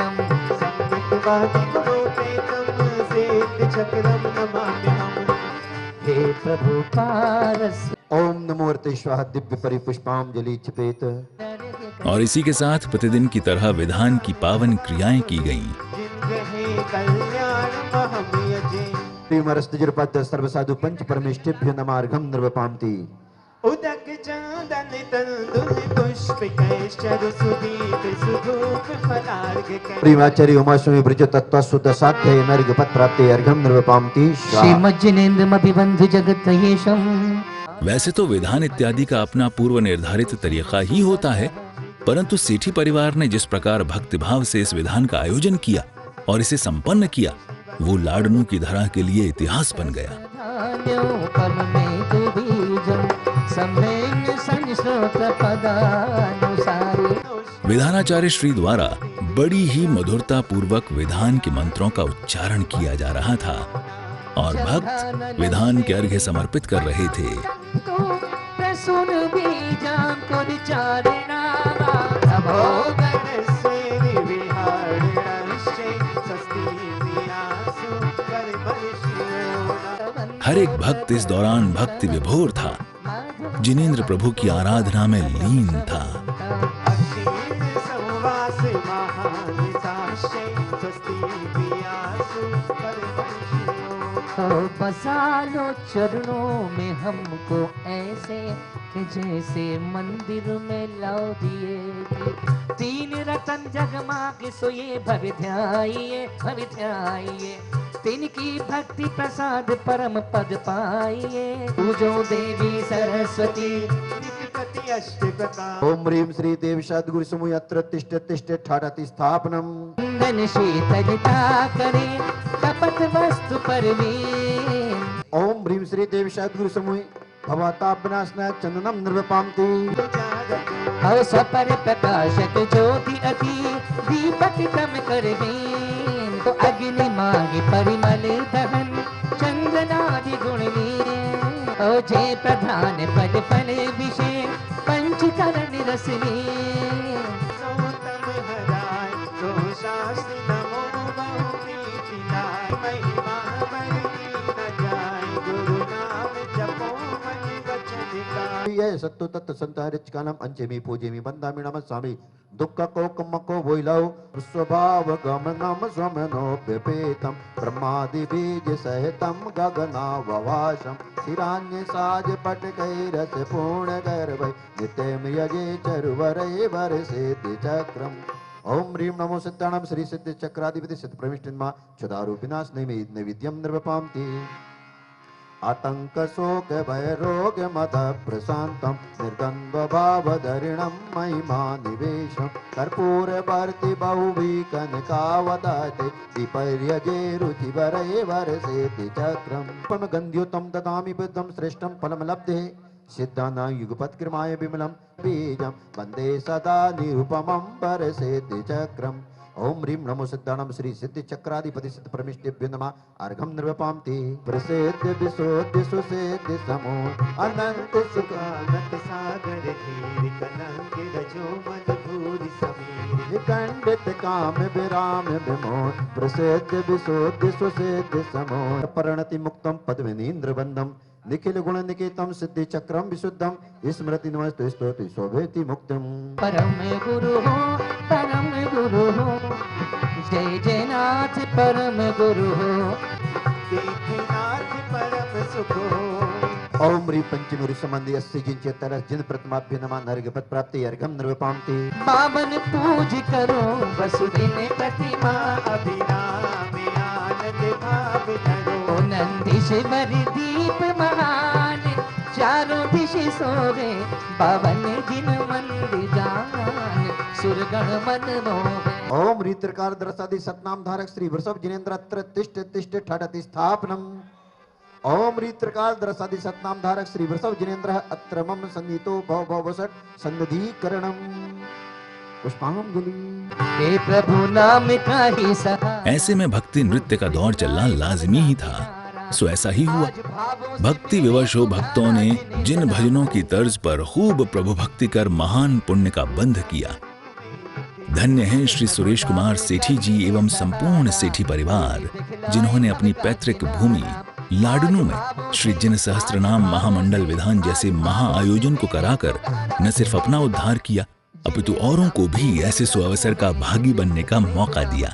नम संगतवादी होते तुमसे चक्रम नमाम्यहम् हे प्रभु पारस ओम नमोर्ते स्वाहा दिव्य परिपुष्पांजलि क्षिपेत। और इसी के साथ प्रतिदिन की तरह विधान की पावन क्रियाएं की गईं। प्रेमरस्तजुर्पद सर्वसाधु पंच परमेष्ठिभ्यो नमार्घम निर्वपामति उदक चंदन तंदुल पुष्प कैश्चर सुदीप सुधूप फलार्घ प्रेमाचार्य उमास्वामी ब्रज तत्व सुद साध्य नर्घ पद प्राप्ते अर्घम निर्वपामति श्रीमज्जनेन्द्रमभिबन्धु जगत्तयेशम्। वैसे तो विधान इत्यादि का अपना पूर्व निर्धारित तरीका ही होता है, परंतु सेठी परिवार ने जिस प्रकार भक्तिभाव से इस विधान का आयोजन किया और इसे संपन्न किया, वो लाडनू की धरा के लिए इतिहास बन गया। विधानाचार्य श्री द्वारा बड़ी ही मधुरता पूर्वक विधान के मंत्रों का उच्चारण किया जा रहा था और भक्त विधान के अर्घ्य समर्पित कर रहे थे। सुन बीजां कुर चारणा नभो गणसेनि विहारिणश्चे स्वस्ति वियासु कर्मर्षियो। हर एक भक्त इस दौरान भक्ति विभोर था, जिनेंद्र प्रभु की आराधना में लीन था। बसा लो चरणों में हमको ऐसे कि जैसे मंदिर में लाओ दिए। तीन रतन जगमागे सोए भव ध्याइए तिनकी भक्ति प्रसाद परम पद पाइए। पूजो देवी सरस्वती ओम ह्रीं श्री देव सद्गुरु समूह अत्र तिष्ठ तिष्ठ ठाठति स्थापनम। चंदन शीतलता करे कपट वस्तु परवीन। ओम ह्रीं श्री देव सद्गुरु समूह भवताप विनाशनाय चंदनम निर्वपामति। और स्वपर प्रकाशक ज्योति अति दीपक तम करवीन। तो अग्नि मांगे परिमल दहन चंदनादि गुण लीन। ओ जय प्रधान पद फल विषय पंचकरण रस लीन। सत्तो तत्व संतारिच कालम अंचेमी पूजेमी बंदामी नमस्सामि। दुःख को कमको वोइलौ स्वभाव गमनम स्वमनो व्यपेतम ब्रह्मादि बीज सहितम गगनाववासम। शिरान्य साज पटकैरस पूर्ण गर्भै नित्यं यजे चरुवरै वर्षेति चक्रम। ओम ह्रीं नमो सिद्धाणम श्री सिद्धि चक्राधिपति सिद्ध प्रविष्टिन्मा क्षुधारूपिनाश नैवेद्यम निर्वपामति। आतंक शोक भय रोग मद प्रशांतम निर्द्वंद्व भाव धरिणम महिमा निवेशम। कर्पूर भारती बहुवी कनकावदाते विपर्यजे रुचि वरे वर्षेति चक्रम। पम गंध्युतम ददामि बुद्धम श्रेष्ठम फलम लब्धे सिद्धानां युगपत्कृमाय विमलम बीजम वंदे सदा निरुपमं वर्षेति चक्रम। ओम ह्रीं नमो सिद्धाणम श्री सिद्धि चक्राधिपति सिद्ध परमेष्टिभ्यो नमः अर्घम निर्वपामति। प्रसिद्ध विशोद्ध सुसिद्ध समो अनंत सुखानंद सागर धीर कलंक रजो मजबूरी समीर खंडित काम विराम विमोह। प्रसिद्ध विशोद्ध सुसिद्ध समो परिणति मुक्तम पद्मनीन्द्र बंदम निखिल गुण निकेतम सिद्धि चक्रम विशुद्धम स्मृति नमस्ते स्तोति शोभेति मुक्तम। परम गुरु हो जय जयनाथ परम गुरु हो परम सुख हो। ओम ह्रीं पंचमी संबंधी 80 जिनचे तरस जिन प्रतिमाभ्य नमः नरगपत प्राप्ति अर्घम निर्वपामति। पावन पूज करो वसुदिन प्रतिमा अभिराम आनंद भाव धरो। नंदिश वर दीप महान चारों दिश सोवे पावन जिन मंदिर जान सुरगण मन मोहे। ओम ह्रीं त्रिकाल दरसादि सतनाम धारक श्री वृषभ जिनेन्द्र अत्र तिष्ठ तिष्ठ ठाठति स्थापनम। ओम ह्रीं त्रिकाल दरसादि सतनाम धारक श्री वृषभ जिनेन्द्र अत्र मम सन्निहितो भव भवसट सन्निधिकरणम। पुष्पांजलि। हे प्रभु नाम का ही सहारा। ऐसे में भक्ति नृत्य का दौर चलना लाजमी ही था। सो ऐसा ही हुआ। भक्ति विवश हो भक्तों ने जिन भजनों की तर्ज पर खूब प्रभु भक्ति कर महान पुण्य का बंध किया। धन्य हैं श्री सुरेश कुमार सेठी जी एवं संपूर्ण सेठी परिवार, जिन्होंने अपनी पैतृक भूमि लाडनू में श्री जिन सहस्त्रनाम महामंडल विधान जैसे महाआयोजन को कराकर न सिर्फ अपना उद्धार किया, अपितु औरों को भी ऐसे सुअवसर का भागी बनने का मौका दिया।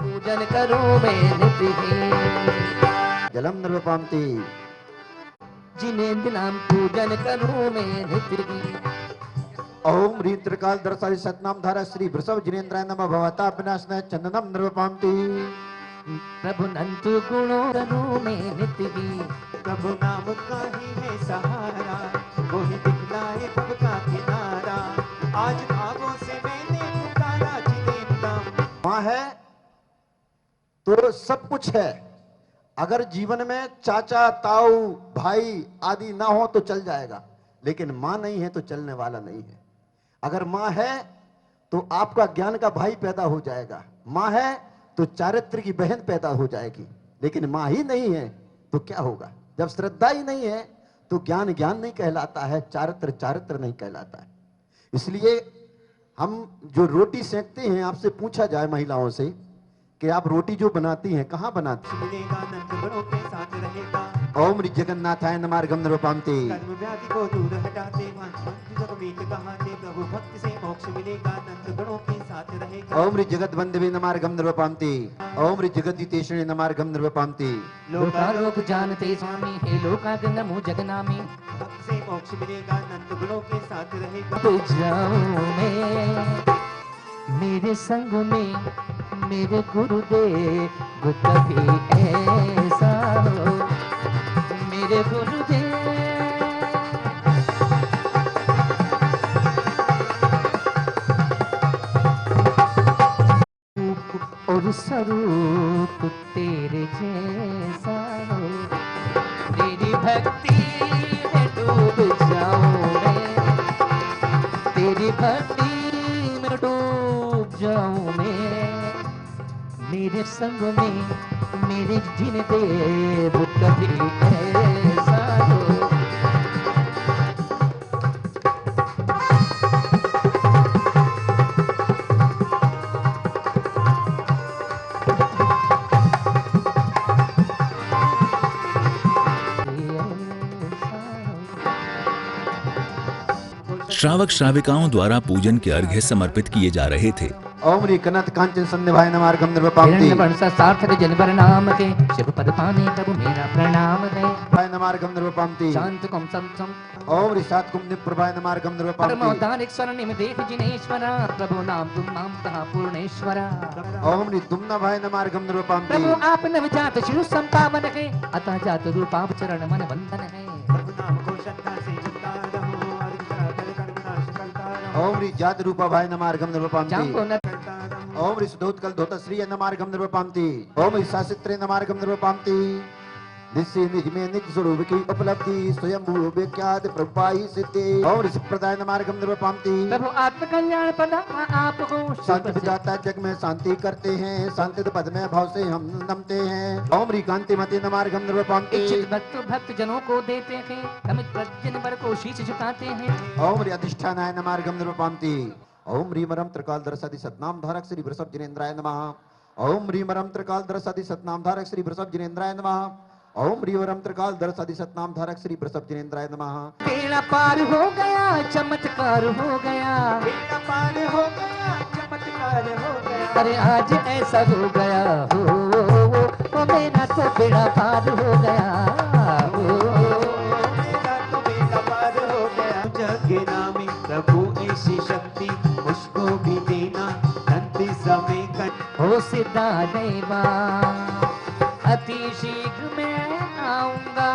जलम निर्वपामति। जिनेंद्र नाम पूजन करो मैं नित्य। ओम ह्रीं त्रिकाल दरसादि सतनाम धारक श्री वृषभ जिनेन्द्राय नमः भवता विनाशनाय चंदनम निर्वपामति। प्रभु नंतु गुणों रनों में नित्य। प्रभु नाम का ही है सहारा वही दिखलाए भव का किनारा। आज भावों से मैंने पुकारा जिनेंद्र। माँ है तो सब कुछ है। अगर जीवन में चाचा ताऊ भाई आदि ना हो तो चल जाएगा, लेकिन माँ नहीं है तो चलने वाला नहीं है। अगर माँ है तो आपका ज्ञान का भाई पैदा हो जाएगा, माँ है तो चारित्र की बहन पैदा हो जाएगी, लेकिन माँ ही नहीं है तो क्या होगा। जब श्रद्धा ही नहीं है तो ज्ञान ज्ञान नहीं कहलाता है, चारित्र चारित्र नहीं कहलाता है। इसलिए हम जो रोटी सेकते हैं, आपसे पूछा जाए महिलाओं से कि आप रोटी जो बनाती हैं कहाँ बनाती हैं? ओम रि जगन्नाथाय नमार्गम निरूपांते। कर्म व्याधि को दूर हटाते जगमीत कहाते प्रभु भक्ति से मोक्ष मिलेगा, नंद गणों के साथ रहेगा। ओम रि जगत बंधवे नमार्गम निरूपांते। ओम रि जगदीतेशणे नमार्गम निरूपांते। लोकालोक जानते स्वामी हे लोकाग नमो जगनामी। भक्ति से मोक्ष मिलेगा, नंद गणों के साथ रहेगा। तो जाऊं मैं मेरे संग में मेरे गुरुदेव कभी ऐसा हो, मेरे गुरुदेव और स्वरूप तेरे जैसा हो, तेरी भक्ति में डूब जाऊं मैं, तेरी भक्ति में डूब जाऊं मैं, मेरे संग में मेरे जिन देव कभी ऐसा हो। श्रावक श्राविकाओं द्वारा पूजन के अर्घ्य समर्पित किए जा रहे थे। ओम रि कनत कांचन संध्याय नमार्गम निरूपांते। हिरण्यवर्ष सार्थक जनवर नाम के शिव पद पाने प्रभु मेरा प्रणाम है। भाई नमार्गम निरूपांते। शांत कुम सम ओम रि सात कुम निप्रभाय नमार्गम निरूपांते। परमोदानिक स्वर्ण देख जिनेश्वरा प्रभु नाम तुम नाम कहा पूर्णेश्वरा। ओम रि तुमना भाई नमार्गम निरूपांते। प्रभु आप नवजात शिशु संपावन है, अतः जात रूपाप चरण मन बंधन है। प्रभु नाम को श्रद्धा से जपता रहो, ओम रि जात रूपा भाई नमार्गम निरूपांते। ओम रि सुधोत्कल धोत श्री नमार्गम निरूपांते। ओम रि शासित्रे नमार्गम निरूपांते। निस्य निज में निज स्वरूप की उपलब्धि स्वयं विख्यात प्रभुपाई सिद्धि। ओम रि प्रदाय नमार्गम निरूपांते। प्रभु आत्म कल्याण पद आप हो, शांति विदाता जग में शांति करते हैं, शांति पद में भाव से हम नमते हैं। ओम रि कांति मति नमार्गम निरूपांते। इच्छित भक्त जनों को देते हैं, अमित प्रजन वर को शीश झुकाते हैं। ओम रि अधिष्ठानाय नमार्गम निरूपांते। ओम ह्रीं मरम त्रिकाल दरसदि सतनाम धारक श्री वृषभ जिनेन्द्राय नमः। ओम ह्रीं मरम त्रिकाल दरसदि सतनाम धारक श्री वृषभ जिनेन्द्राय नमः। ओम ह्रीं मरम त्रिकाल दरसदि सतनाम धारक श्री वृषभ जिनेन्द्राय नमः। बेड़ा पार हो गया चमत्कार हो गया, बेड़ा पार हो गया चमत्कार हो गया। अरे आज ऐसा हो गया हो मेरा तो बेड़ा पार हो गया हो, मेरा तो बेड़ा पार हो गया। जग नामी प्रभु ऐसी शक्ति उसको भी देना, धरती समय हो सिद्धा देवा। अति शीघ्र मैं आऊंगा,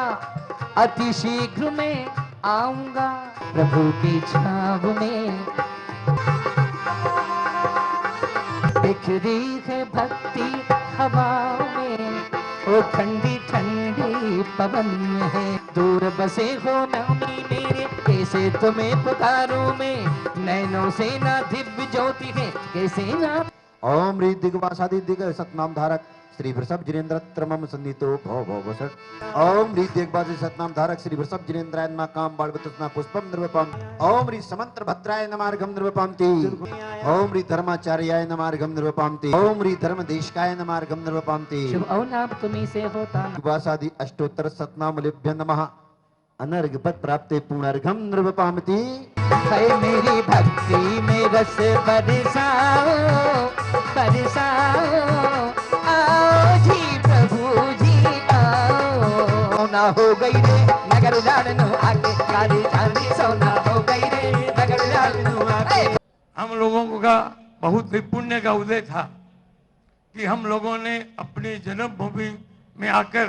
अति शीघ्र मैं आऊंगा प्रभु की छाव में। बिखरी है भक्ति हवा में, ओ ठंडी ठंडी पवन है। दूर बसे हो नामी मेरे, कैसे तुम्हें पुकारूं मैं, नैनों से ना दिव्य ज्योति है कैसे ना। ओम ह्रीं दिग्वासादि दिग सतनाम धारक श्री वृषभ जिनेन्द्र त्रमम संदितो भव भव वसट। ओम ह्रीं दिग्वासादि सतनाम धारक श्री वृषभ जिनेन्द्राय नमः। काम बालवतस्ना पुष्पम निरूपांते। ओम ह्रीं समंत्र भद्राय नमार्गम निरूपांते। ओम ह्रीं धर्माचार्याय नमार्गम निरूपांते। ओम ह्रीं धर्मदेशकाय नमार्गम निरूपांते। शुभ अवनाम तुम्हीं से होता। दिग्वासादि अष्टोत्तर सतनाम लिभ्य नमः। अनर्घ पद प्राप्ते पूर्णार्घम निरूपामति। है मेरी भक्ति में रस बरसाओ बरसाओ, आओ जी प्रभु जी आओ। ना हो गई रे नगर जानो आके, काली चांदी सोना हो गई रे नगर जानो आके। हम लोगों का बहुत ही पुण्य का उदय था कि हम लोगों ने अपनी जन्मभूमि में आकर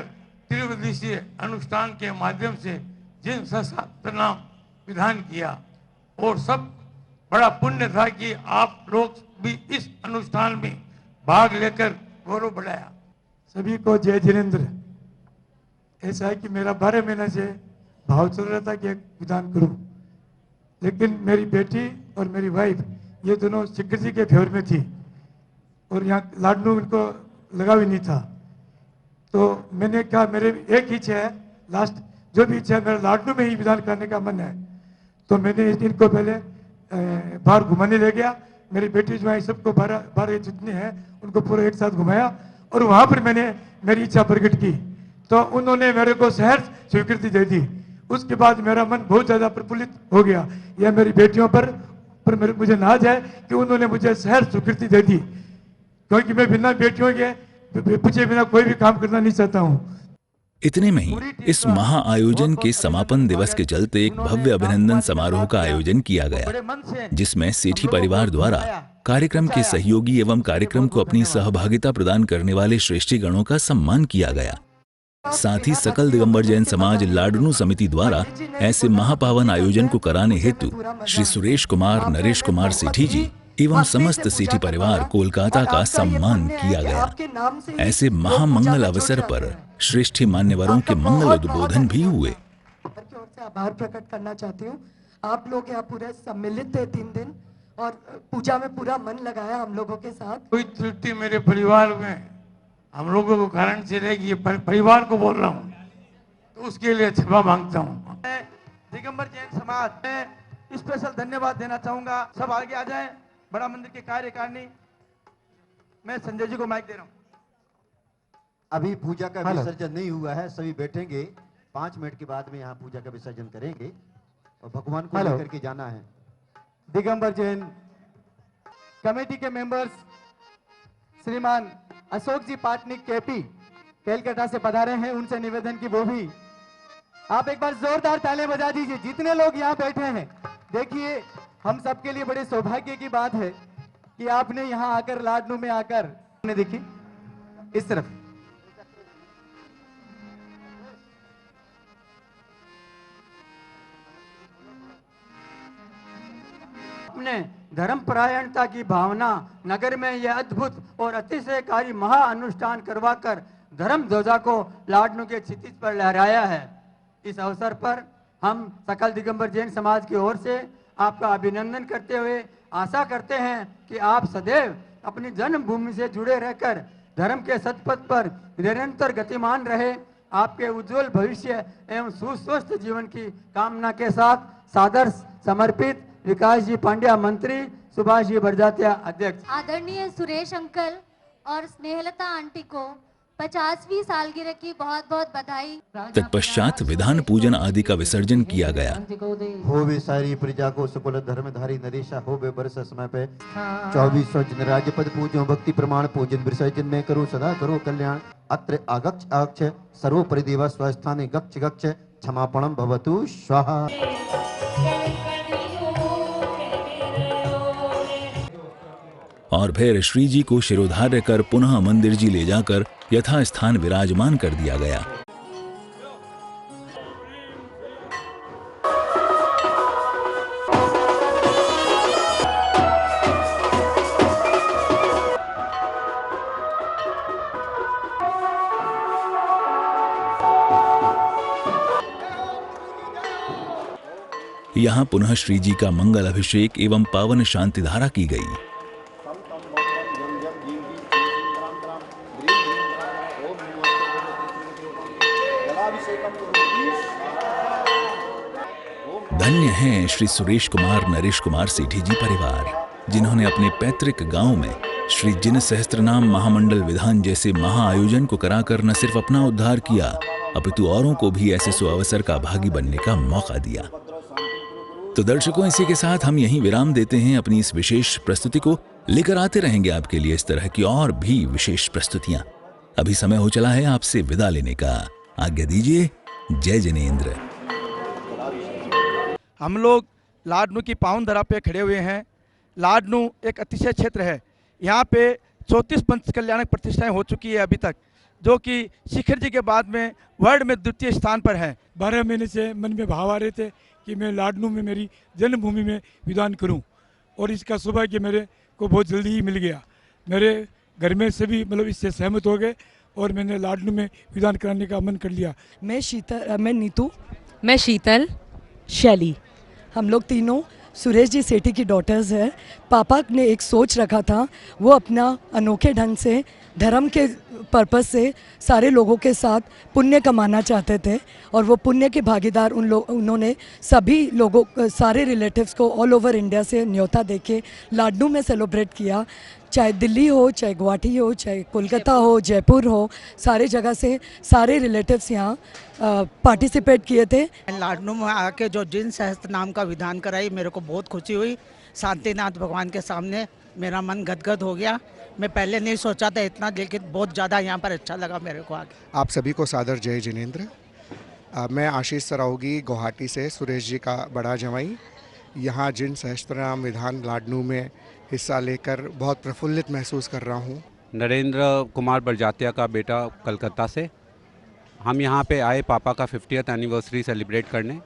त्रिवदिशीय अनुष्ठान के माध्यम से जिन शास्त्र नाम विधान किया, और सब बड़ा पुण्य था कि आप लोग भी इस अनुष्ठान में भाग लेकर गौरव बढ़ाया। सभी को जय जिनेन्द्र। ऐसा है कि मेरा 12 महीने से भाव चल रहा था कि एक विधान करूं, लेकिन मेरी बेटी और मेरी वाइफ ये दोनों शिखर जी के फेवर में थी और यहाँ लाडनू इनको लगा भी नहीं था। तो मैंने कहा मेरे एक इच्छा है, लास्ट जो भी इच्छा है, मेरा लाडनू में ही विधान करने का मन है। तो मैंने इनको पहले बाहर घुमाने ले गया, मेरी बेटी जो है सबको 12 जितने हैं उनको पूरा एक साथ घुमाया और वहाँ पर मैंने मेरी इच्छा प्रकट की, तो उन्होंने मेरे को सहर्ष स्वीकृति दे दी। उसके बाद मेरा मन बहुत ज़्यादा प्रफुल्लित हो गया। यह मेरी बेटियों पर मुझे नाज है कि उन्होंने मुझे सहर्ष स्वीकृति दे दी, क्योंकि मैं बिना बेटियों के पूछे बिना कोई भी काम करना नहीं चाहता हूँ। इतने में ही इस महाआयोजन के समापन दिवस के चलते एक भव्य अभिनंदन समारोह का आयोजन किया गया, जिसमें सेठी परिवार द्वारा कार्यक्रम के सहयोगी एवं कार्यक्रम को अपनी सहभागिता प्रदान करने वाले श्रेष्ठी गणों का सम्मान किया गया। साथ ही सकल दिगंबर जैन समाज लाडनू समिति द्वारा ऐसे महापावन आयोजन को कराने हेतु श्री सुरेश कुमार नरेश कुमार सेठी जी एवं समस्त सेठी परिवार कोलकाता का सम्मान किया गया। ऐसे महामंगल अवसर पर श्रेष्ठी मान्यवरों के मंगल उद्बोधन भी हुए। आभार प्रकट करना चाहती हूँ। आप लोग यहाँ पूरे सम्मिलित थे 3 दिन और पूजा में पूरा मन लगाया हम लोगों के साथ। कोई त्रुटि मेरे परिवार में हम लोगों को कारण से रहेगी, परिवार को बोल रहा हूँ, तो उसके लिए क्षमा मांगता हूँ। दिगंबर जैन समाज में स्पेशल धन्यवाद देना चाहूंगा। सब आगे आ जाएं। बड़ा मंदिर के कार्यकारिणी, मैं संजय जी को माइक दे रहा हूँ। अभी पूजा का विसर्जन नहीं हुआ है, सभी बैठेंगे, 5 मिनट के बाद में यहाँ पूजा का विसर्जन करेंगे और भगवान को लेकर के जाना है। दिगंबर जैन कमेटी के मेंबर्स श्रीमान अशोक जी पाटनिक केपी केलकटा से पधारे हैं, उनसे निवेदन की वो भी आप एक बार जोरदार तालियां बजा दीजिए। जितने लोग यहाँ बैठे हैं, देखिए हम सबके लिए बड़े सौभाग्य की बात है कि आपने यहाँ आकर लाडनू में आकर देखिए इस तरफ अपने धर्म परायणता की भावना नगर में यह अद्भुत और अतिशयकारी महा अनुष्ठान करवाकर धर्म ध्वजा को लाडनू के क्षितिज पर लहराया है। इस अवसर पर हम सकल दिगंबर जैन समाज की ओर से आपका अभिनंदन करते हुए आशा करते हैं कि आप सदैव अपनी जन्मभूमि से जुड़े रहकर धर्म के सतपथ पर निरंतर गतिमान रहे। आपके उज्जवल भविष्य एवं सुस्वस्थ जीवन की कामना के साथ सादर समर्पित विकास जी पांड्या मंत्री, सुभाष जी बरजात्या अध्यक्ष। आदरणीय सुरेश अंकल और स्नेहलता आंटी को 50वीं सालगिरह की बहुत बहुत बधाई। तत्पश्चात विधान पूजन आदि का विसर्जन किया गया। होवे सारी प्रजा को सुकुल धर्मधारी नरेशा होवे बरस समय पे 2400 जन राज्य पद पूजो भक्ति प्रमाण पूजन विसर्जन में करो सदा करो कल्याण। अत्र आगक्ष आगक्ष सर्व परिदेव स्वस्थाने गक्ष गक्ष क्षमापणम भवतु स्वाहा। और फिर श्री जी को शिरोधार्य कर पुनः मंदिर जी ले जाकर यथास्थान विराजमान कर दिया गया। यहाँ पुनः श्री जी का मंगल अभिषेक एवं पावन शांति धारा की गई। धन्य हैं श्री सुरेश कुमार नरेश कुमार सेठी जी परिवार, जिन्होंने अपने पैतृक गांव में श्री जिन सहस्त्रनाम महामंडल विधान जैसे महाआयोजन को कराकर न सिर्फ अपना उद्धार किया, अपितु औरों को भी ऐसे सुअवसर का भागी बनने का मौका दिया। तो दर्शकों, इसी के साथ हम यहीं विराम देते हैं। अपनी इस विशेष प्रस्तुति को लेकर आते रहेंगे आपके लिए इस तरह की और भी विशेष प्रस्तुतियां। अभी समय हो चला है आपसे विदा लेने का। आज्ञा दीजिए। जय जिनेंद्र। हम लोग लाडनू की पावन धरा पे खड़े हुए हैं। लाडनू एक अतिशय क्षेत्र है। यहाँ पे 34 पंच कल्याणक प्रतिष्ठाएं हो चुकी है अभी तक, जो कि शिखर जी के बाद में वर्ल्ड में द्वितीय स्थान पर है। 12 महीने से मन में भाव आ रहे थे कि मैं लाडनू में मेरी जन्मभूमि में विधान करूं, और इसका सौभाग्य मेरे को बहुत जल्दी ही मिल गया। मेरे घर में सभी मतलब इससे सहमत हो गए और मैंने लाडनू में विधान कराने का मन कर लिया। मैं नीतू, मैं शीतल, शैली, हम लोग तीनों सुरेश जी सेठी की डॉटर्स है। पापा ने एक सोच रखा था, वो अपना अनोखे ढंग से धर्म के पर्पस से सारे लोगों के साथ पुण्य कमाना चाहते थे और वो पुण्य के भागीदार उन्होंने सभी लोगों, सारे रिलेटिव्स को ऑल ओवर इंडिया से न्योता देके लाडनू में सेलिब्रेट किया। चाहे दिल्ली हो, चाहे गुवाहाटी हो, चाहे कोलकाता हो, जयपुर हो, सारे जगह से सारे रिलेटिव्स यहाँ पार्टिसिपेट किए थे। लाडनू में आके जो जिन सहस्त्र नाम का विधान कराई, मेरे को बहुत खुशी हुई। शांतिनाथ भगवान के सामने मेरा मन गदगद हो गया। मैं पहले नहीं सोचा था इतना, लेकिन बहुत ज़्यादा यहाँ पर अच्छा लगा मेरे को आके। आप सभी को सादर जय जिनेंद्र। मैं आशीष सरावगी गुवाहाटी से, सुरेश जी का बड़ा जमाई। यहाँ जिन सहस्त्रनाम विधान लाडनू में हिस्सा लेकर बहुत प्रफुल्लित महसूस कर रहा हूँ। नरेंद्र कुमार बरजातिया का बेटा कलकत्ता से। हम यहाँ पे आए पापा का 50th एनिवर्सरी सेलिब्रेट करने।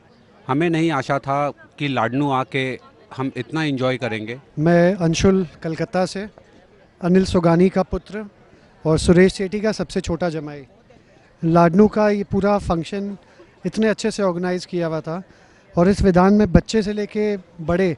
हमें नहीं आशा था कि लाडनू आके हम इतना एंजॉय करेंगे। मैं अंशुल कलकत्ता से, अनिल सुगानी का पुत्र और सुरेश सेठी का सबसे छोटा जमाई। लाडनू का ये पूरा फंक्शन इतने अच्छे से ऑर्गेनाइज किया हुआ था और इस विधान में बच्चे से लेके बड़े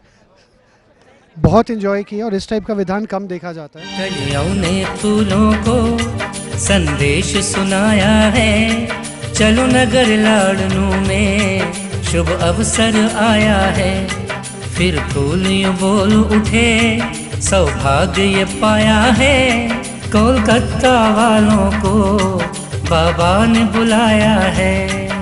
बहुत एंजॉय किया और इस टाइप का विधान कम देखा जाता है। कलियों ने फूलों को संदेश सुनाया है, चलो नगर लाडनू में शुभ अवसर आया है। फिर फूल यूं बोल उठे, सौभाग्य ये पाया है, कोलकाता वालों को बाबा ने बुलाया है।